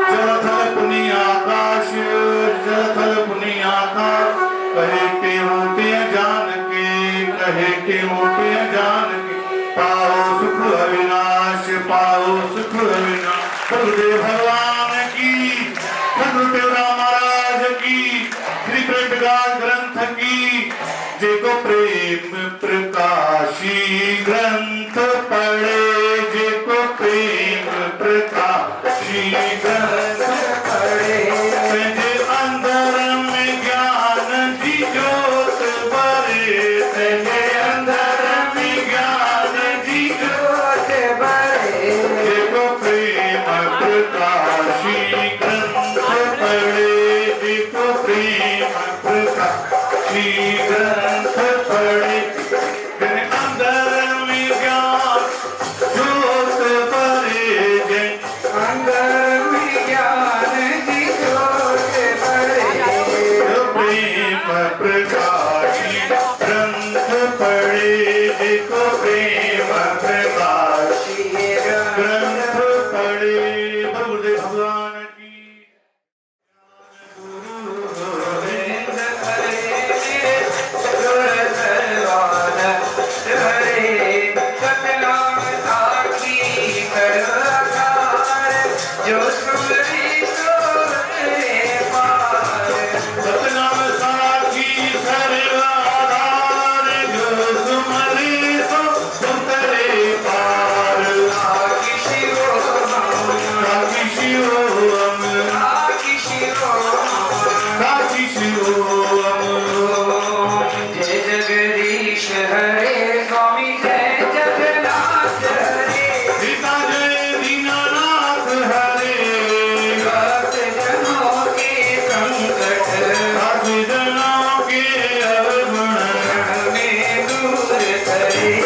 जल थल पुनि आकाश जल थल पुनि आकाश कहे तेहु ते जान के कहे तेहु ते जान के पाओ सुख अविनाश पाओ सुख अविनाश गुरुदेव भगवान की गुरुदेव राम महाराज की श्री प्रेम ग्रंथ की जेको प्रेम प्रकाशी ग्रंथ पढ़े जेको प्रेम प्रकाशी ग्रंथ पढ़े तेरे अंदर में ज्ञान की ज्योत बरे तेरे अंदर में ज्ञान की ज्योत बरे जेको प्रेम प्रकाशी ग्रंथ पढ़े जेको प्रेम प्रकाशी ग्रंथ पढ़े तेरे अंदर में ज्ञान ज्योत बरे जे अंदर में ज्ञान की ज्योत बरे प्रेम प्रकाशी ग्रंथ जय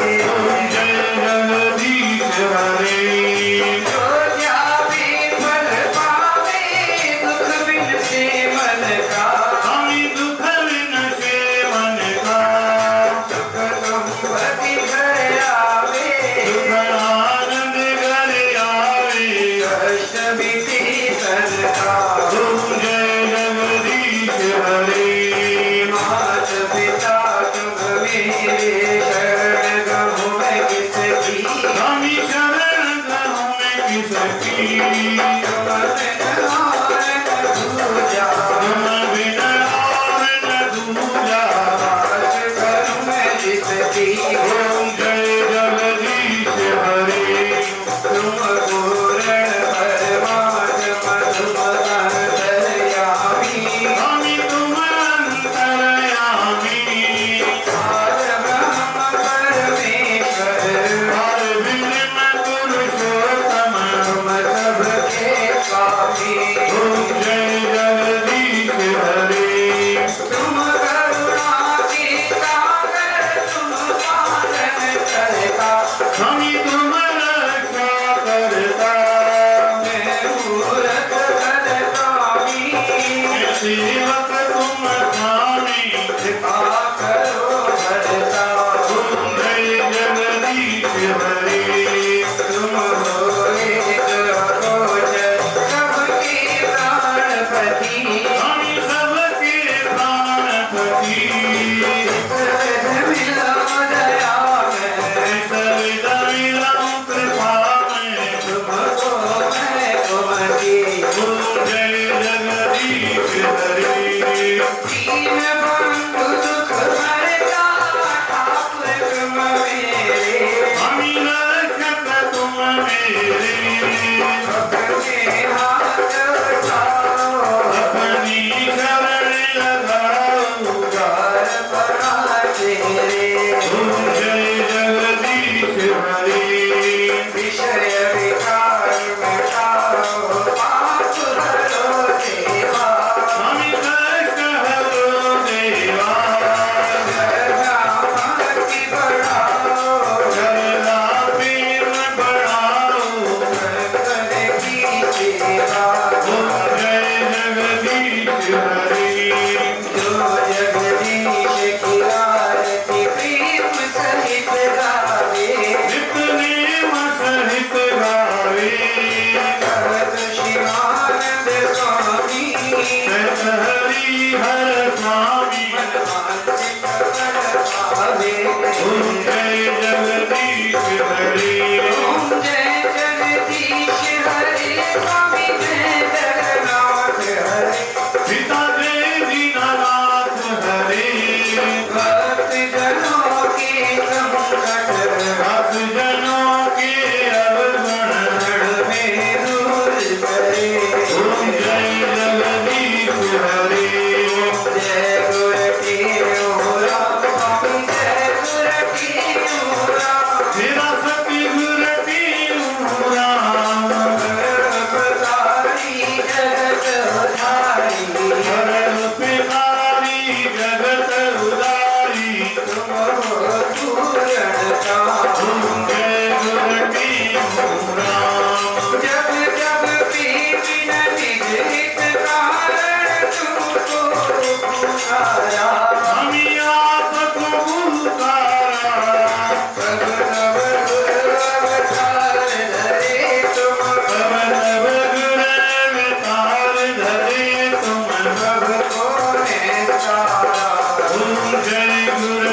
गुरु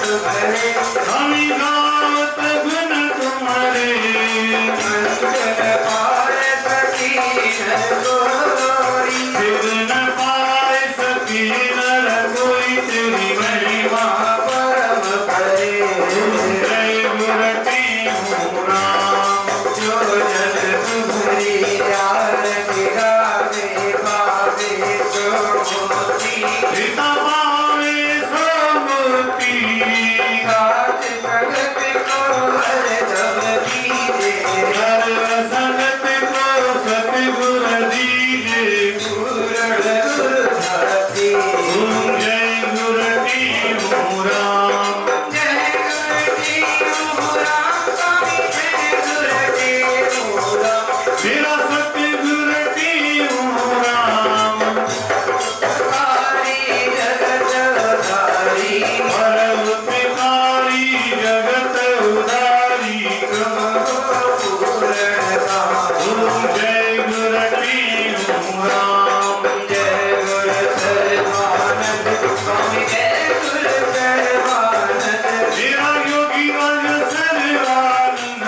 भरे स्वामी गावत गुण तुम्हारे अंजन पाए सकी नर कोई सिर न पाए सकी नर कोई तेरी महिमा परम परे जय गुरती हूँ राम जो जन तुम्हारी यार के गावे पावे सो मोती पिता पावे सो मूर्ति आज जगत को हर दम दीजे हर संगत को सतगुर दीजे पूर्ण दुर्धति जय गुरती हूँ राम जय गुरती राम स्वामी जय गुरती राम तेरा सतगुरती हूँ राम हरि जगत धारी परम पितारी जगत उदारी पूर्ण जय गुरती हूँ राम जय गुर सर्वानंद स्वामी जय गुर सर्वानंद तेरा योगी राज सर्वानंद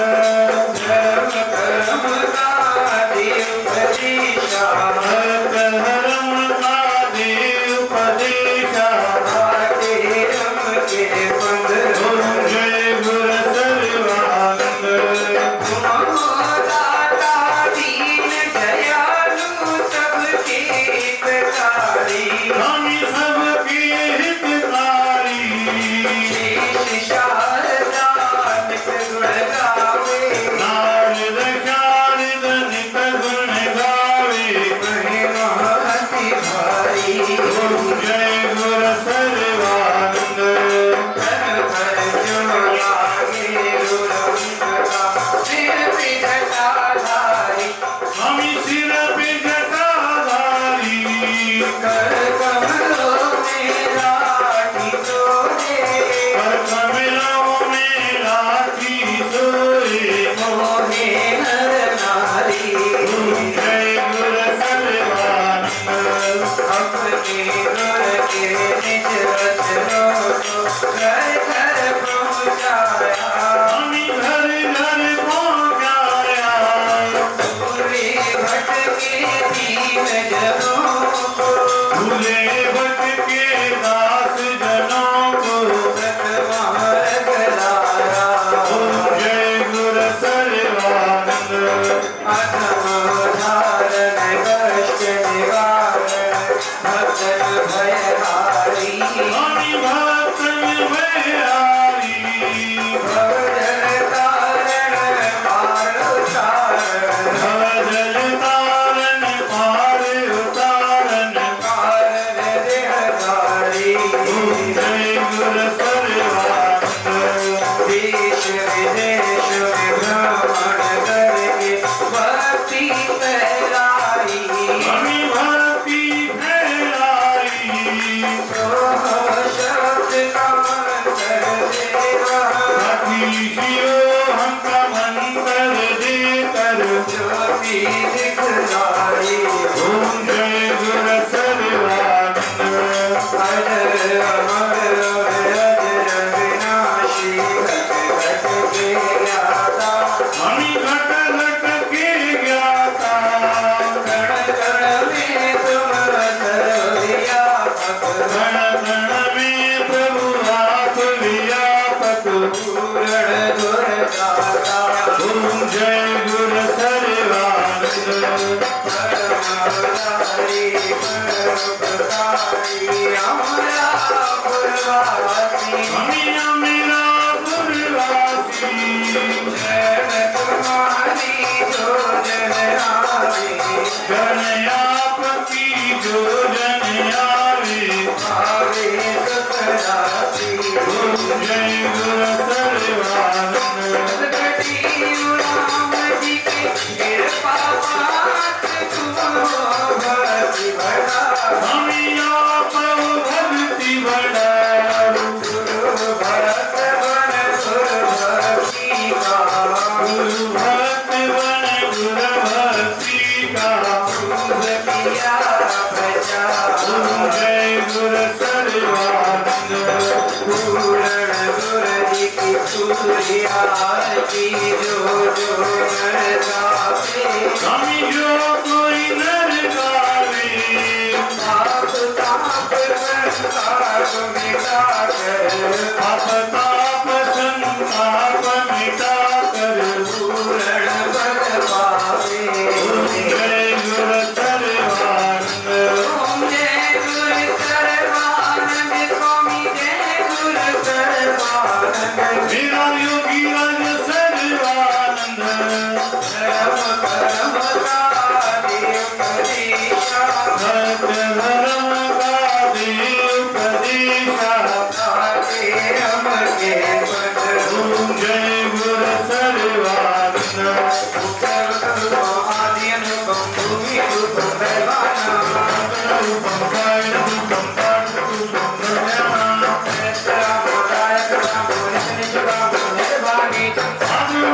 धर्म कर्म का देवपदेशा धर्म का देव उपदेशा आते रम के पंद जय गुर सर्वानंद दाता दीन दयालु सबके हितकारी स्वामी सबके हितकारी शेष शारदा नित गुण गावे नारद शारद नित गुण गावे महिमा अति भारी जय गुर सर्वानंद धन भर जो लागे रुरंगका सिर पे जटाधारी स्वामी सिर पे जटाधारी कर कमलों में राठी तोरे कर कमलों में लाठी सोए मोहे नर नारी जय गुर सर्वानंद अपने गुर के निज वचनों को घर घर पहुँचाया स्वामी घर घर पहुँचाया पूरे भटके दीन जनों को भूले भटके दास जनों को सतमार्ग लाया जय गुर सर्वानंद अधम धारण कष्ट निवारण भक्तन भयहारी स्वामी भक्तन भयहारी भवजन तारण पार उतारण भजन तारन पार उतारन कारण देहधारी जय गुर सर्वानंद देश विदेश में भ्रमण करके भक्ति फैलाई स्वामी भक्ति फैलाई शब्द का मंत्र देवा सखी जियो हमका मंत्र देकर ज्योति दिखलाई जय गुर सर्वानंद अजर अमर अजर विनाशी घट घट के ज्ञाता स्वामी घट घट के ज्ञाता कण कण में तुम सर्वव्यापक गण गण में प्रभु आप व्यापक पूर्ण दुर्दाता जय गुर सर्वानंद प्यार की जो जो नर गावे, स्वामी जो कोई नर गावे, पाप ताप संताप मिटा कर, पाप ताप संताप मिटा कर पूर्ण पद पावे। जय गुरु सर्वानंद, ओम जय गुरु सर्वानंद, स्वामी जय गुरु सर्वानंद। मेरा योगी राज सर्वानंद, धर्म कर्म का देव उपदेशा, सत्य धर्म का देव उपदेशा, आगे हमके पद। ओम जय गुरु सर्वानंद, आदि अनुपम भूमि रूपम दैवाना, रूपम काय रूपम पाठ रूपम गजानन, रामोदायक रामो निज रामो निर्भागी, आत्मा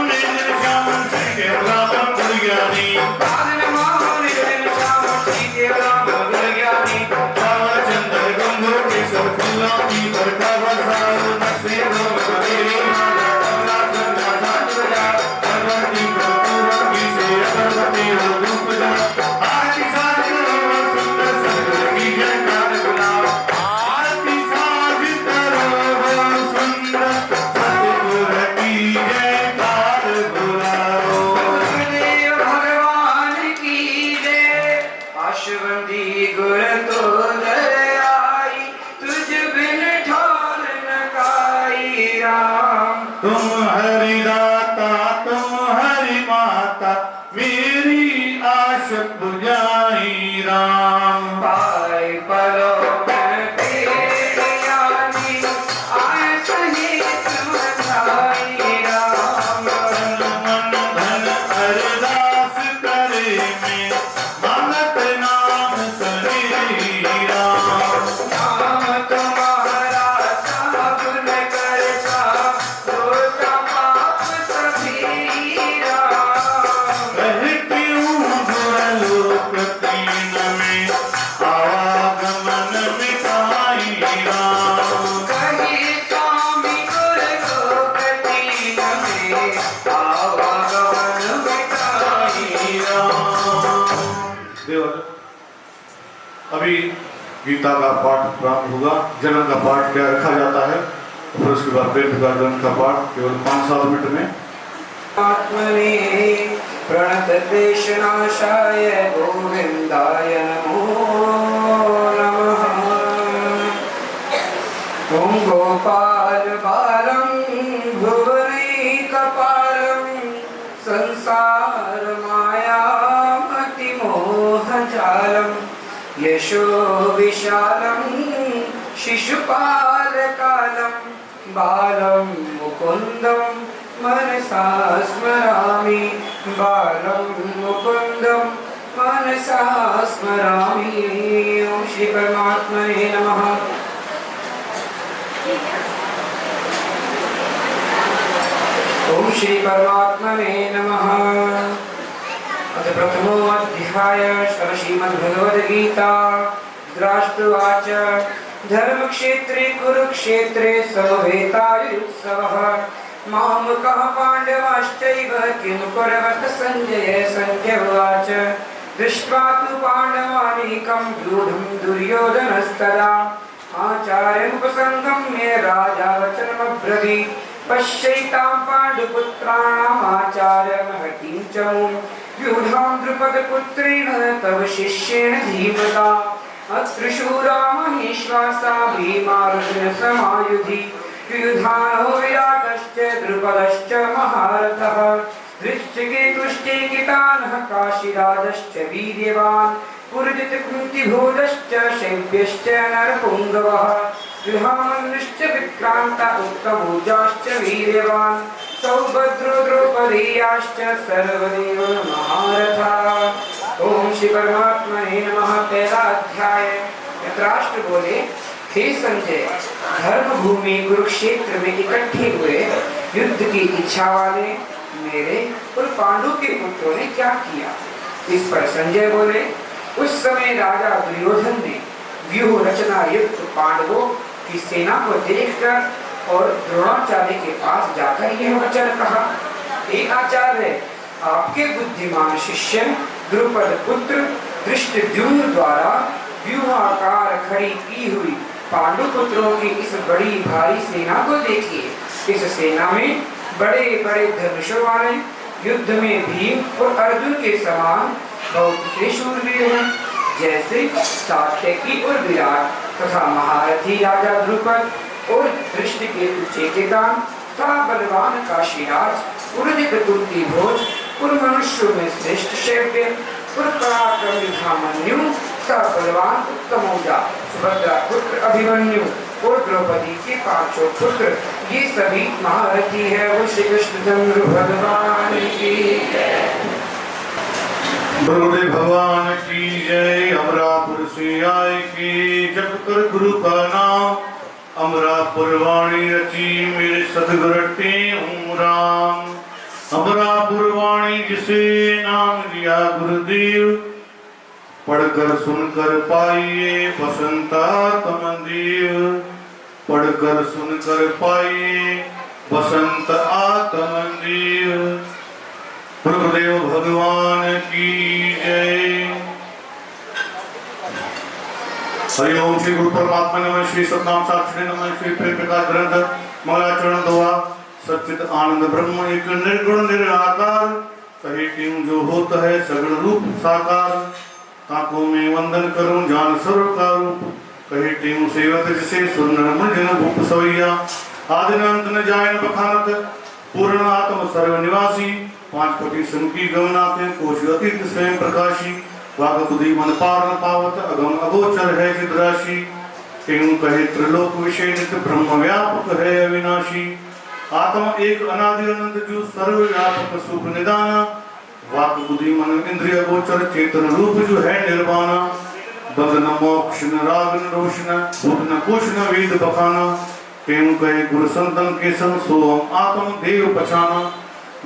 निज श्याम श्री राम ज्ञानी, आदन मोह निज श्याम श्री देव राम ज्ञानी, चंद्र गंगो के सब फूलों की बरखा बरसाओ, नक्शे रोम करेरी माला, कमला संध्या साथ बजा, भगवती प्रभु की से अगरबत्ती हो धूप जा, आरती साथ करो सुंदर सदगुरु की जयकार बुलाओ, आरती साथ करो सुंदर सदगुरु की जयकार बुलाओ। गुरुदेव भगवान की जय। आशुबंदी गुर तो दर आई, तुझ बिन ठौर न काई राम। तुम हरि दाता तुम हरि माता, मेरी आश पुजाई राम। पाए पलो में तेरे यानी, आए सहित बधाई राम। तन मन धन अरदास करे में, मांगत नाम सने राम। नाम तुम्हारा साब न करता, दोषा पाप सभी राम। कहती हूँ गुरलोक तीन में, आवागमन मिटाई राम। कही स्वामी गुर लोक तीन में, आवागमन मिटाई राम। देवर, अभी गीता का पाठ प्रारंभ होगा। जन्म का पाठ क्या रखा जाता है, फिर उसके बाद प्रेम का जन्म का पाठ केवल 5-7 मिनट में। आत्मने प्रणतक्लेशनाशाय गोविन्दाय नमो नमः। ॐ गोपाल बालं भुवनैकपालं, संसार मायामतिमोहजालं, यशो विशालं शिशुपालकालं, बालं मुकुन्दं मनसा स्मरामि, बालं मुकुन्दं मनसा स्मरामि। ॐ श्री परमात्मने नमः। ॐ श्री परमात्मने नमः। अथ प्रथमो अध्याय श्रीमद्भगवद्गीता। धृतराष्ट्रोवाच धर्मक्षेत्रे कुरुक्षेत्रे समवेतायुत्सवः, मामकः पाण्डवाश्चैव किं कुर्वत सञ्जय। सञ्जय उवाच दृष्ट्वा तु पाण्डवानीकं व्यूढं दुर्योधनस्तदा, आचार्यमुपसङ्गम्य राजा वचनमब्रवीत्। पश्यैतां पाण्डुपुत्राणाम् आचार्यमहतीं च मूं, व्यूढां द्रुपदपुत्रेण तव शिष्येण धीमता। अत्र शूरा महिष्वासा भीमार्जुनसमायुधि, युधानो विराटश्च द्रुपदश्च महारथः। धृष्टकेतुश्चैकितानः काशीराजश्च वीर्यवान्, पुरजितकुन्तिभोजश्च शैब्यश्च नरपुङ्गवः। युधामन्युश्च विक्रान्त उत्तमौजाश्च वीर्यवान्, सौभद्रो द्रौपदेयाश्च सर्वदेव महारथाः। ओम श्री परमात्मने नमः। पहला अध्याय। धृतराष्ट्र बोले, हे संजय, धर्म भूमि कुरुक्षेत्र में इकट्ठे हुए युद्ध की इच्छा वाले मेरे और पांडु के पुत्रों ने क्या किया। इस पर संजय बोले, उस समय राजा दुर्योधन ने व्यूह रचना युक्त पांडवों की सेना को देखकर और द्रोणाचार्य के पास जाकर यह वचन कहा, हे आचार्य, आपके बुद्धिमान शिष्य द्रुपद पुत्र धृष्टद्युम्न द्वारा व्यूहाकार खड़ी की हुई पांडु पुत्रों की इस बड़ी भारी सेना को देखिए। इस सेना में बड़े बड़े धनुषों वाले, युद्ध में भीम और अर्जुन के समान बहुत से शूरवीर हैं, जैसे सात्यकी और विराट तथा महारथी राजा द्रुपद और धृष्टकेतु चेकितान तथा बलवान काशीराज कुरुदित भोज और मनुष्यों में श्रेष्ठ शैव्य और पराक्रमी भामन्यु तथा बलवान उत्तमौजा सुभद्रा पुत्र अभिमन्यु और द्रौपदी के पांचों पुत्र, ये सभी महारथी है। वो श्री कृष्णचंद्र भगवान की गुरुदेव भगवान की जय। अमरापुर से आए की जप कर गुरु का नाम, अमरापुर वाणी रची मेरे सदगुरटे हूँ राम। अमरापुर वाणी जिसे नाम लिया गुरुदेव, पढ़कर सुनकर पाइए बसंता तमंदीव। पढ़कर सुनकर पाइए बसंत आत्मंदीव। गुरुदेव भगवान की जय। हरिओम श्री गुरु परमात्मा नमः, श्री सतनाम साक्षी नमः, श्री प्रेम प्रकाश ग्रंथ मंगलाचरण दुआ। सच्चिद आनंद ब्रह्म एक निर्गुण निराकार, कहे क्यों जो होता है सगुण रूप साकार। ताकों में वंदन करूं जान सर्व का रूप, कहे क्यों सेवत जिसे सुन मुझन भूप सवैया। आदिनांत न जायन बखानत पूर्ण आत्म सर्व निवासी, पांच कोटि संकी गमनाते कोश अतीत स्वयं प्रकाशी। वाग बुद्धि मन पार न पावत अगम अगोचर है चिद राशि, क्यों कहे त्रिलोक विषय नित्य ब्रह्म व्यापक है अविनाशी। आत्मा एक अनादि अनंत जो सर्व व्यापक सुख निदाना, वाक बुद्धि मन इंद्रिय गोचर चेतन रूप जो है निर्वाणा। बद न मोक्ष न राग न रोशन भूत न कुछ न वेद बखाना, क्यों कहे गुरु संतन के संग सोम आत्म देव पछाना।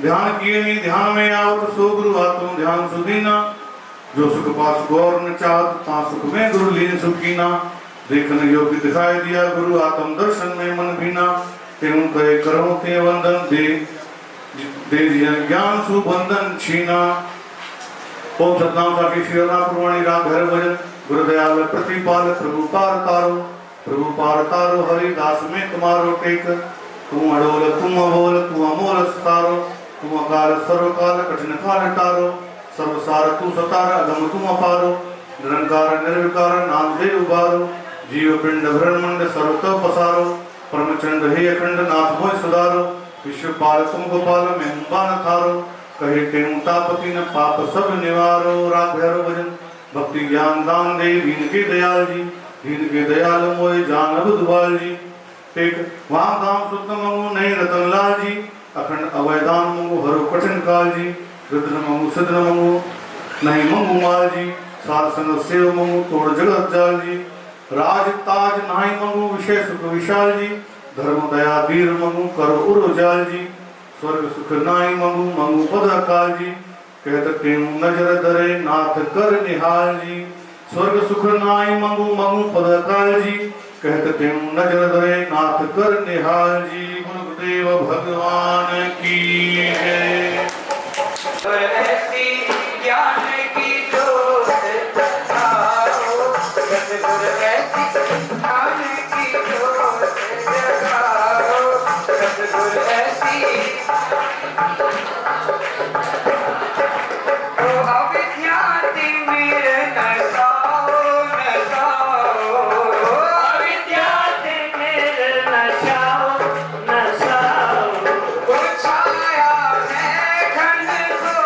ध्यान किए नहीं ध्यान में आवत सो गुरु आत्म ध्यान सुदीना, जो सुख पास गौर न चाहत ता सुख में गुरु लीन सुखीना। देखन योग्य दिखाई दिया गुरु आत्म दर्शन में मन भीना, क्यों कहे करो ते वंदन दे ज्ञान सुबंधन छीना। ओम सतनाम साखी श्री अमरापुरवाणी राग भैरव भजन। गुरुदयाल प्रतिपाल प्रभु पार तारो, प्रभु पार तारो हरिदास में तुम्हारो टेक। तुम अडोल तुम अबोल तुम अमोल सतारो, तुम अकाल सर्वकाल कठिन काल टारो। सर्वसार तू सतार अगम तुम अपारो, निरंकार निर्विकार नाम दे उबारो। जीव पिंड ब्रह्मंड सर्वत पसारो, परमचंड हे अखंड नाथ मोय सुधारो। विश्वपाल तुम गोपाल मैं बान थारो, कहे के तापति न पाप सब निवारो। राग भैरव भजन। भक्ति ज्ञान दान दे दीन के दयाल जी, दीन के दयाल मोय जान बुधवाल जी। एक वहाँ दाम शुद्ध मंगू नहीं रतन लाल जी, अखंड अवैदान मंगू हरो कठिन काल जी। रुद्र मंगू सिद्ध मंगू नहीं मंगू माल जी, सार संग सेव मंगू तोड़ जगत जाल जी। राज ताज नाही मंगू विषय सुख विशाल जी, धर्म दया वीर मंगू करो उर्जाल जी। स्वर्ग सुख नाई मंगू मंगू पद अकाल जी, कहत क्यों नजर धरे नाथ कर निहाल जी। स्वर्ग सुख नाई मंगू मंगू पद अकाल जी, कहत क्यों नजर धरे नाथ कर निहाल जी। गुरुदेव भगवान की जय। ज्ञान की जोत जगाओ, सतगुरु ऐसी ज्ञान की जोत जगाओ, सतगुरु ऐसी तो अविद्यार्थी मेरे नसाओ नसाओ, अविद्यार्थी मेरे नसाओ नसाओ। वो छाया में खंड को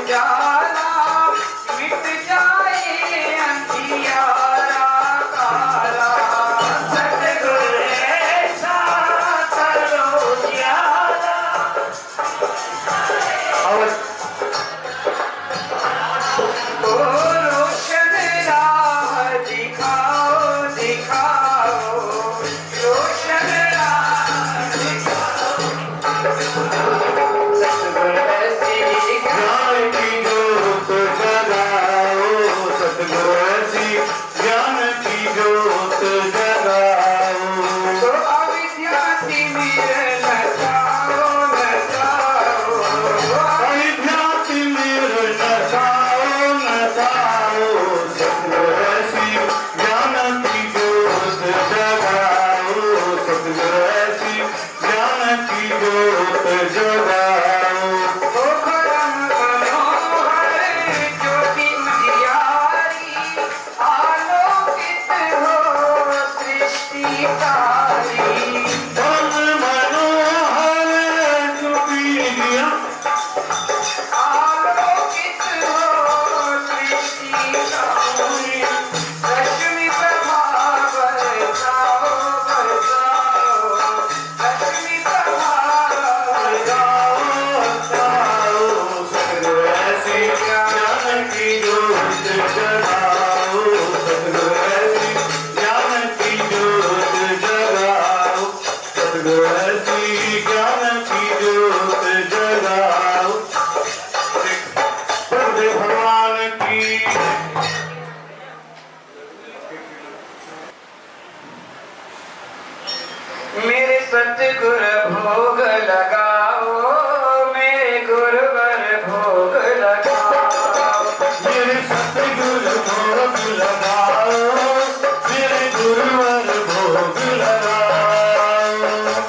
उजाला, मिट जाए अंधियारा काला। सतगुर ऐसा करो उजाला। ओ रोशन राह दिखाओ दिखाओ, रोशन राह दिखाओ। सतगुर ऐसी ज्ञान की ज्योत जगाओ, सतगुरु ऐसी ज्ञान की ज्योत जगाओ। तो अविद्या तिमिर नचाओ नचाओ, अविद्या तिमिर नचाओ नचाओ, सतगुरु ऐसी ज्ञान की ज्योत जगाओ, सतगुरु ऐसी ज्ञान की ज्योत जगाओ। ओ परम मनोहर ज्योति उजियारी, आलोकित हो सृष्टि सारी। परम मनोहर ज्योति दिया, आलोकित हो सृष्टि सारी। रश्मि प्रभा बरसाओ बरसाओ, रश्मि प्रभा बरसाओ। सतगुरु ऐसी ज्ञान की ज्योत जगाओ, सतगुरु ऐसी ज्ञान की ज्योत जगाओ, सतगुरु ऐसी ज्ञान की ज्योत जगाओ। प्रभु भगवान की मेरे सतगुर भोग लगाओ, मेरे गुरुवर भोग लगाओ। मेरे सतगुरु भोग लगाओ, मेरे गुरुवर भोग लगाओ।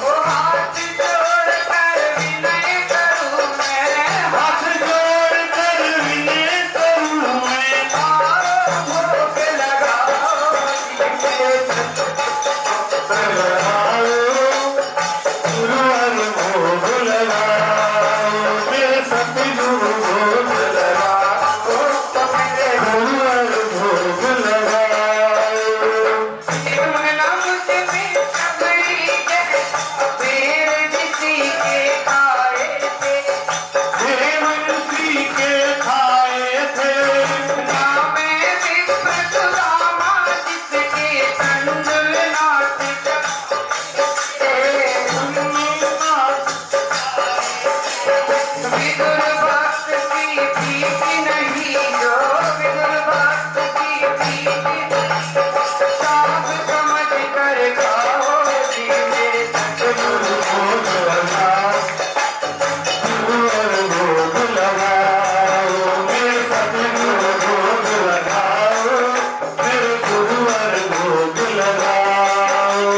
ओ हाथ जोड़ कर विनय करूं मैं, हाथ जोड़ कर विनय करूं मैं, आओ भोग लगाओ। लगाओ गुरुवर भोग लगाओ, मेरे सतगुरु भोग लगाओ, मेरे गुरुवर भोग लगाओ। निर्मला मुझ में सबरी जग, फिर किसी के खाए थे। मेरे मंत्री के खाए थे, नाम विप्र सुदामा, जिसके तंदुल नाथ विदुर भक्त की प्रीति नहीं, जो विदुर भक्त की प्रीति साफ समझ कर खाओ जी। मेरे सतगुरु भोग लगाओ, गुरुवर भोग लगाओ, मेरे सतगुरु भोग लगाओ, मेरे गुरुवर भोग लगाओ।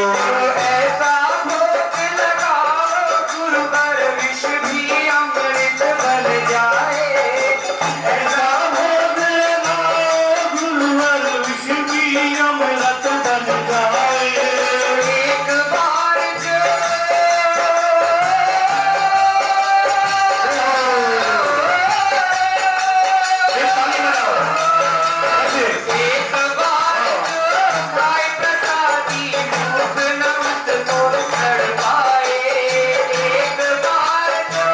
ऐसा भोग लगाओ, गुरुवर विष भी अमृत बन जाए। ऐसा भोग लगाओ, गुरुवर विष भी अमृत बन जाए। एक बार जो एक बार जो खाए प्रसादी, भूख न उसको चढ़ पाए। एक बार जो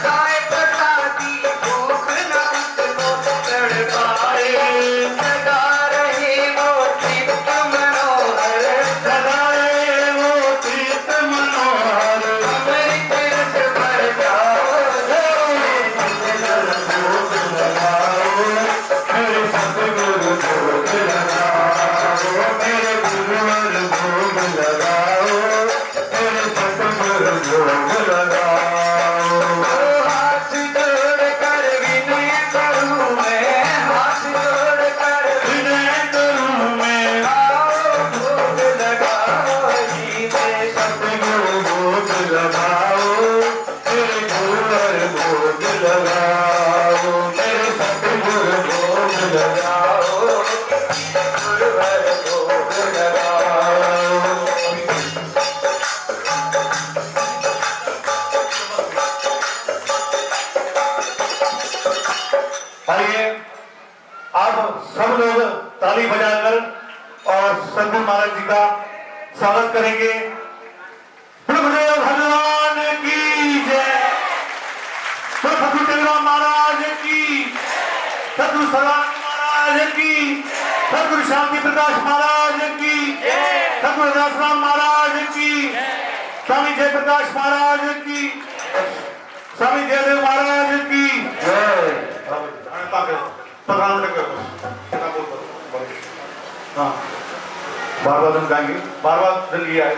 खाए प्रसादी, भूख न उसको चढ़ पाए। सदा रहे वो चित्त मनोहर, सदाए वो चित्त मनोहर, अमृत रस भर जाओ। भोग लगाओ, मेरे सतगुरु भोग लगाओ, मेरे गुरुवर भोग लगाओ, मेरे सतगुरु भोग लगाओ। हाथ जोड़ कर विनय करूं मैं, हाथ जोड़ कर विनय करूं मैं, आओ भोग लगाओ जी। मेरे सतगुरु भोग लगाओ, मेरे गुरुवर भोग लगाओ, मेरे सतगुरु भोग लगाओ, गुरुवर भोग लगाओ। आइए आप सब लोग ताली बजाकर और सदगुरु महाराज जी का स्वागत करेंगे। प्रभुदेव भगवान की जय, सदगुरु टेवरा महाराज की, सदगुरु सदानंद महाराज की, सदगुरु शांति प्रकाश महाराज की, सदगुरु दासराम महाराज की, स्वामी जयप्रकाश महाराज की, स्वामी जयदेव महाराज की जय। हाँ बार बार दिन गाएंगे, बार बार दिन ये आए,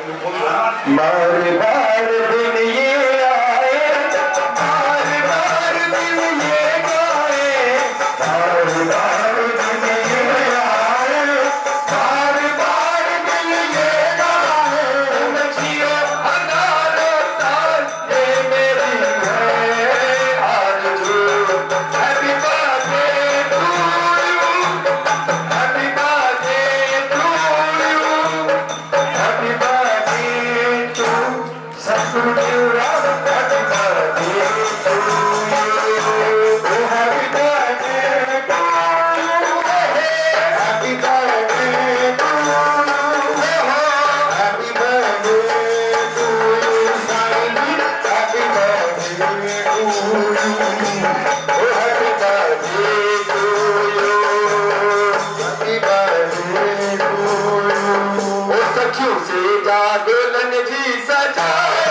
बार बार दिन ये आए, बार बार दिन ये गाए, बार बार दिन ये आए, बार बार दिन ये गाए, जियो हजारों साल ये मेरी है आरज़ू। Happy birthday to you, happy birthday to you, happy birthday to Sadguru टेवरा, happy birthday to you, happy birthday to you, happy birthday to you, happy birthday to you, Sai ji happy birthday to you, happy birthday to you, happy birthday to you. ओ सखियों से जागरण जी सजाओ,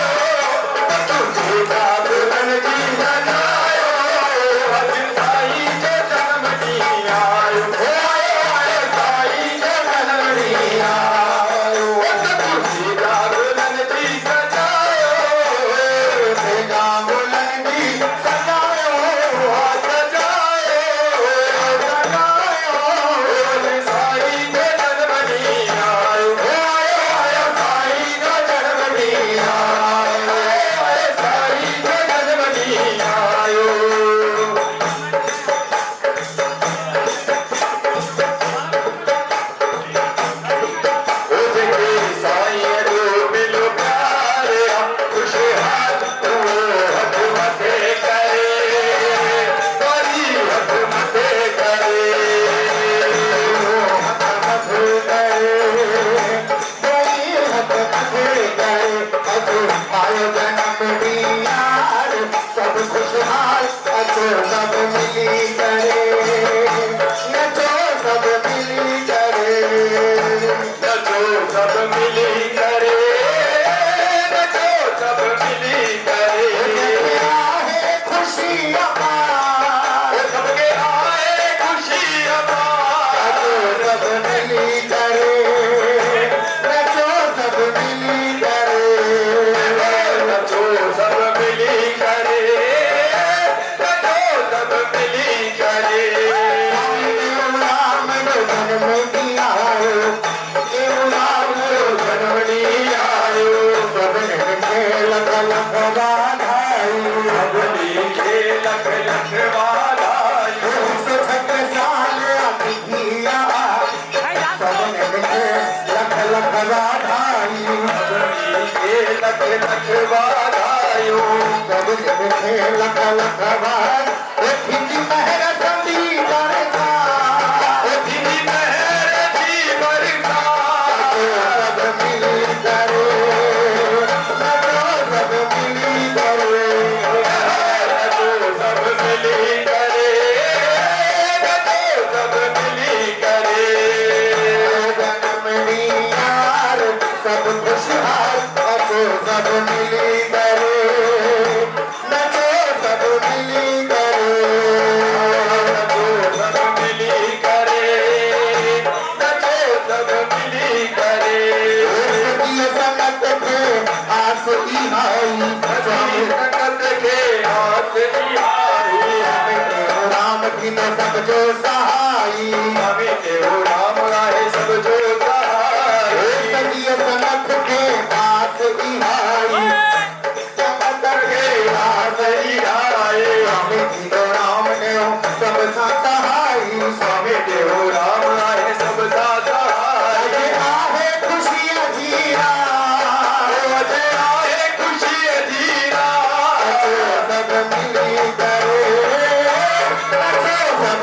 सखियों से जागरण जी सजाओ, आज साईं के जन्मदिन आयो, आयो साईं के जन्मदिन आयो। ओ सखियों से जागरण जी सजाओ, से जागरण जी सजाओ, सजाओ सजाओ, साईं के जन्मदिन आयो, आयो साईं का जन्मदिन आयो, साईं के जन्मदिन आयो। ओ जगे साईं रो मिलो प्यारे, खुशहाल तू हथ मथे करे, तारी हथ मथे करे, हथ मथे करे, तारी हथ मथे करे, अजो आयो जन्मदिन यार, सब खुशहाल अजो सब मिली करे, नचो सब मिली करे, नचो सब मिली करे, नचो सब मिली करे, आए खुशियाँ पाए, सबके आए खुशियाँ पाए, नचो सब मिली करे, नचो सब मिली करे, नचो सब मिली करे, नचो सब मिली करे। राम रो जन्मदिन आयो, देव राम रो जन्मदिन आयो, सबने के लख लख बधाई, सबने के लख लख बधाई, 106 साल अतिथिया, सबने के लख लख बधाई, सबने के लख लख बधाई, सबने के लख लख बधाई। खिंची महर ठंडी बरसा, खिंची महर जी बरसा, सब मिली करे, सब मिली करे, सब मिली करे, सब मिली करे, जन्मदिन यार सब खुशहाल, अब सब मिली करे, नचो सब मिली करे, नचो सब मिली करे, नचो सब मिली करे। संगत के आस की आई, स्वामी संगत के आस की आई, हमें देव राम की न सब जो सहाई, हमें देव राम राहे सब जो सहाई, सखियों संगत के आस की आई, संगत के आस की आई, हमें देव राम ने सब सा सहाई, स्वामी देव राम राहे सब सा सहाई। आहे खुशियाँ जीरा, आहे खुशियाँ जीरा, सब मिली करे, सब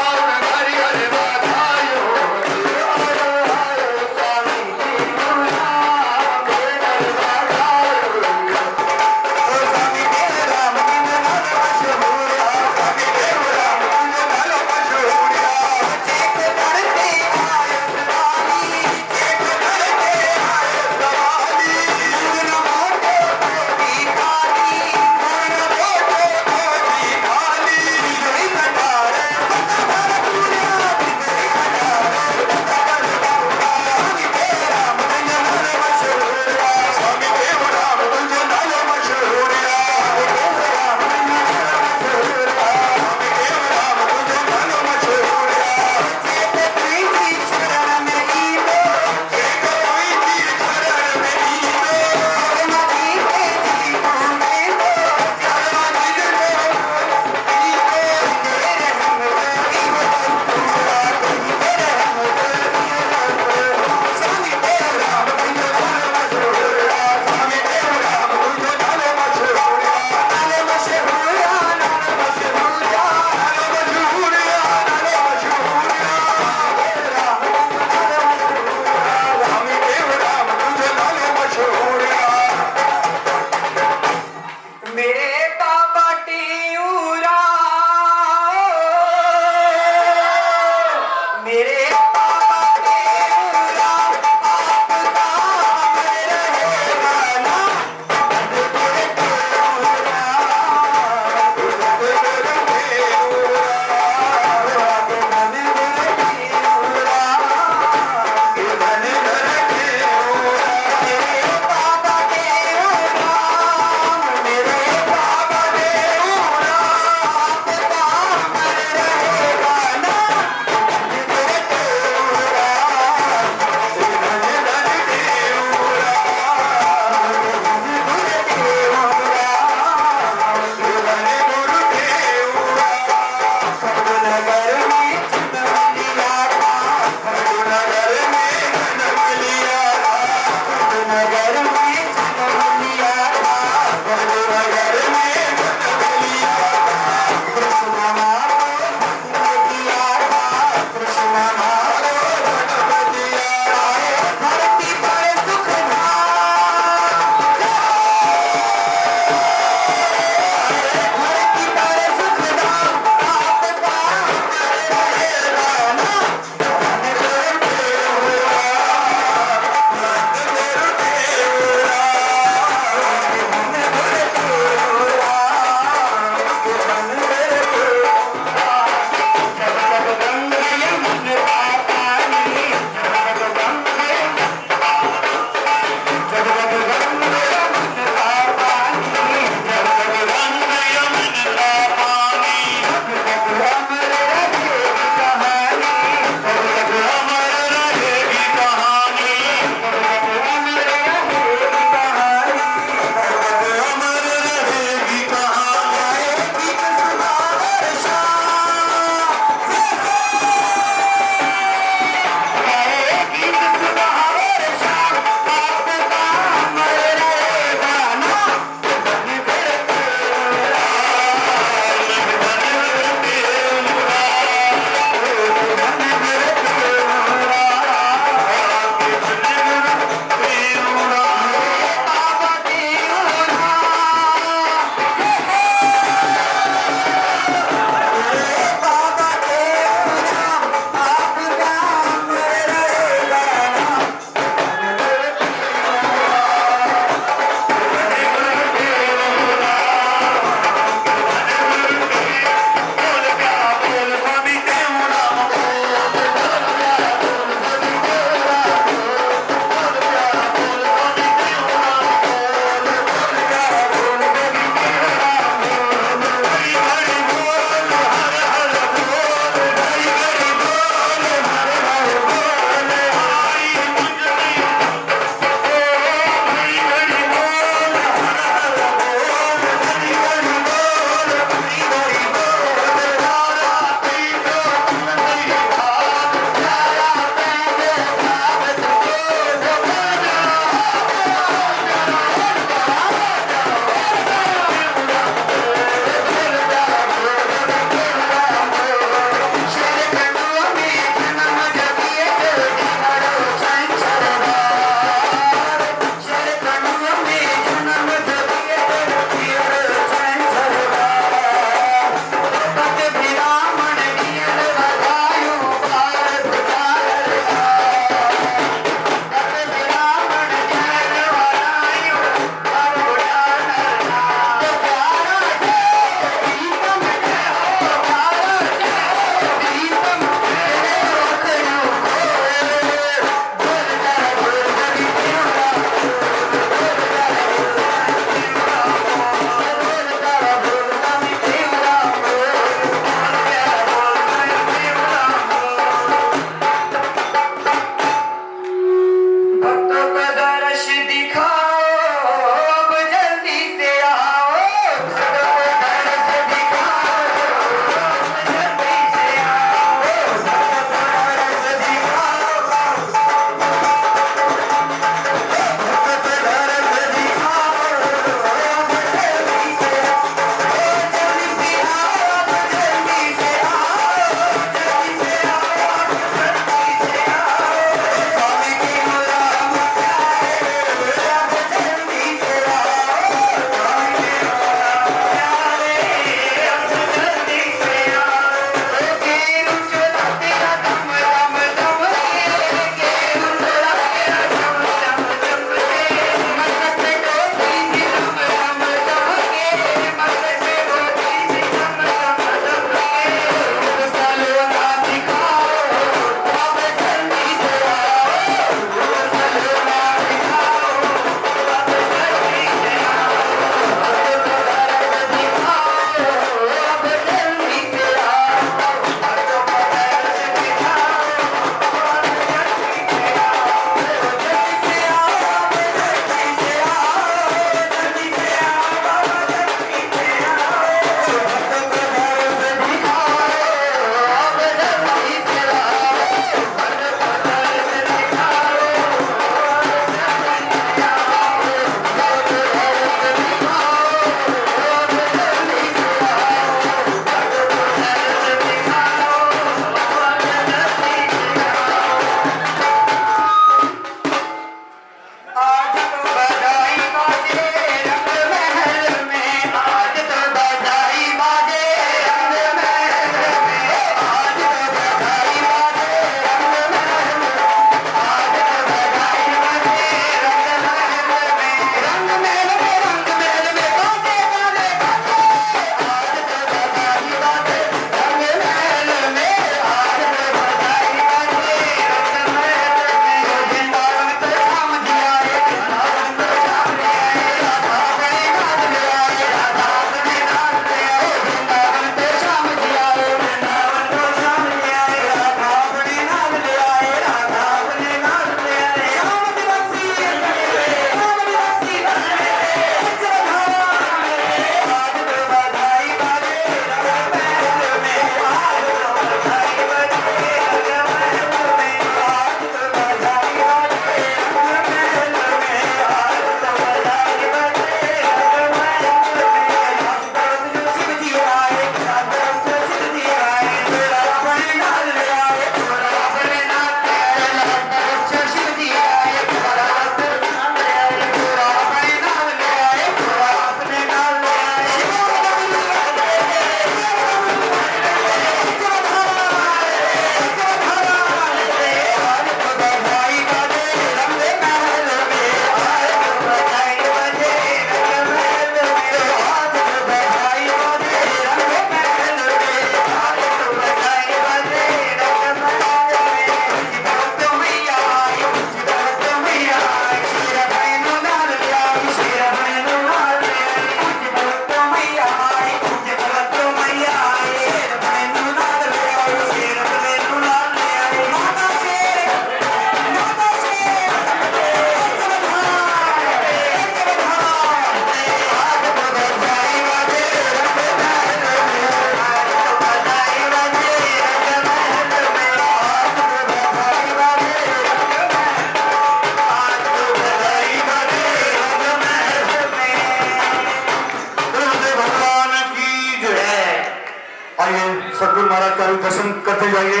सदगुरु महाराज का भी दर्शन करते जाइए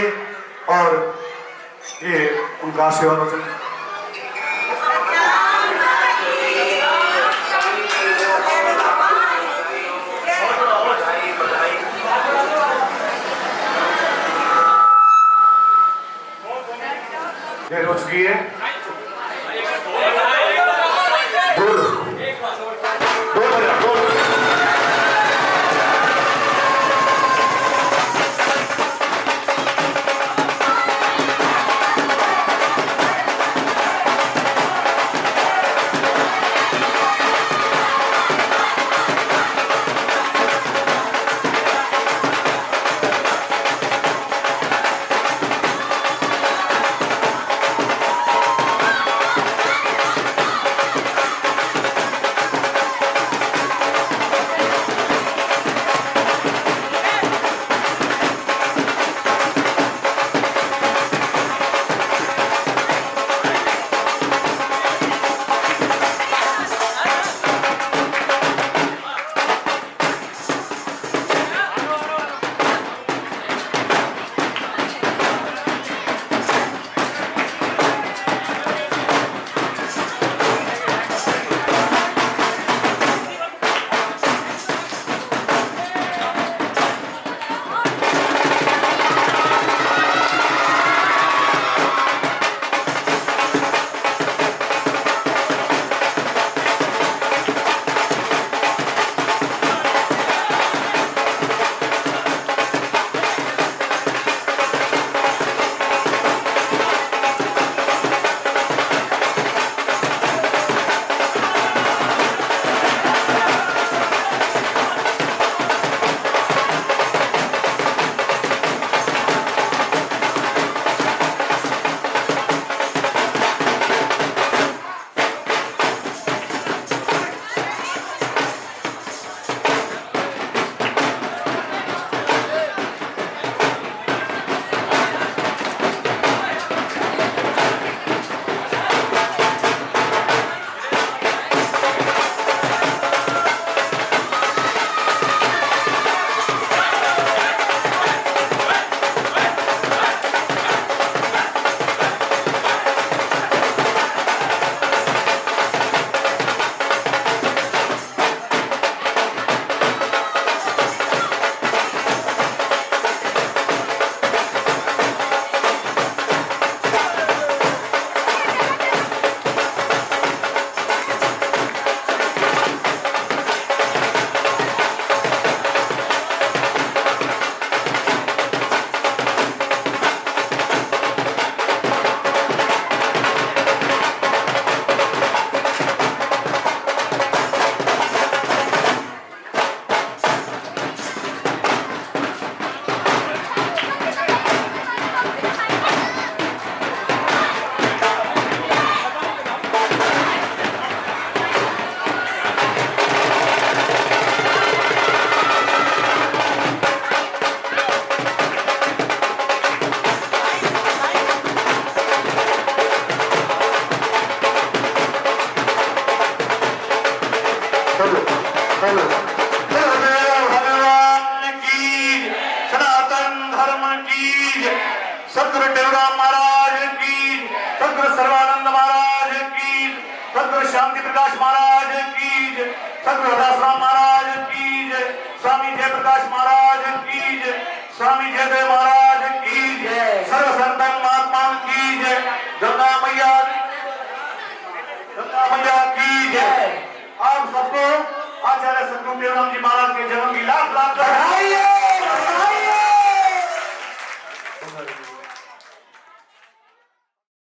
और ये उनका आशीर्वाद वचन। देर हो चुकी है। भगवान की, सनातन धर्म की, सदगुरु टेवराम महाराज की, सदगुरु सर्वानंद महाराज की, सदगुरु शांति प्रकाश महाराज की, सदगुरु हरदासराम महाराज की, स्वामी जयप्रकाश महाराज की, स्वामी जयदेव महाराज की, सर्व संतन महात्मा की जय, गंगा मैया की जय। आप सबको आचार्य सदगुरु टेवराम जी महाराज के जन्म की लाख लाख बधाई।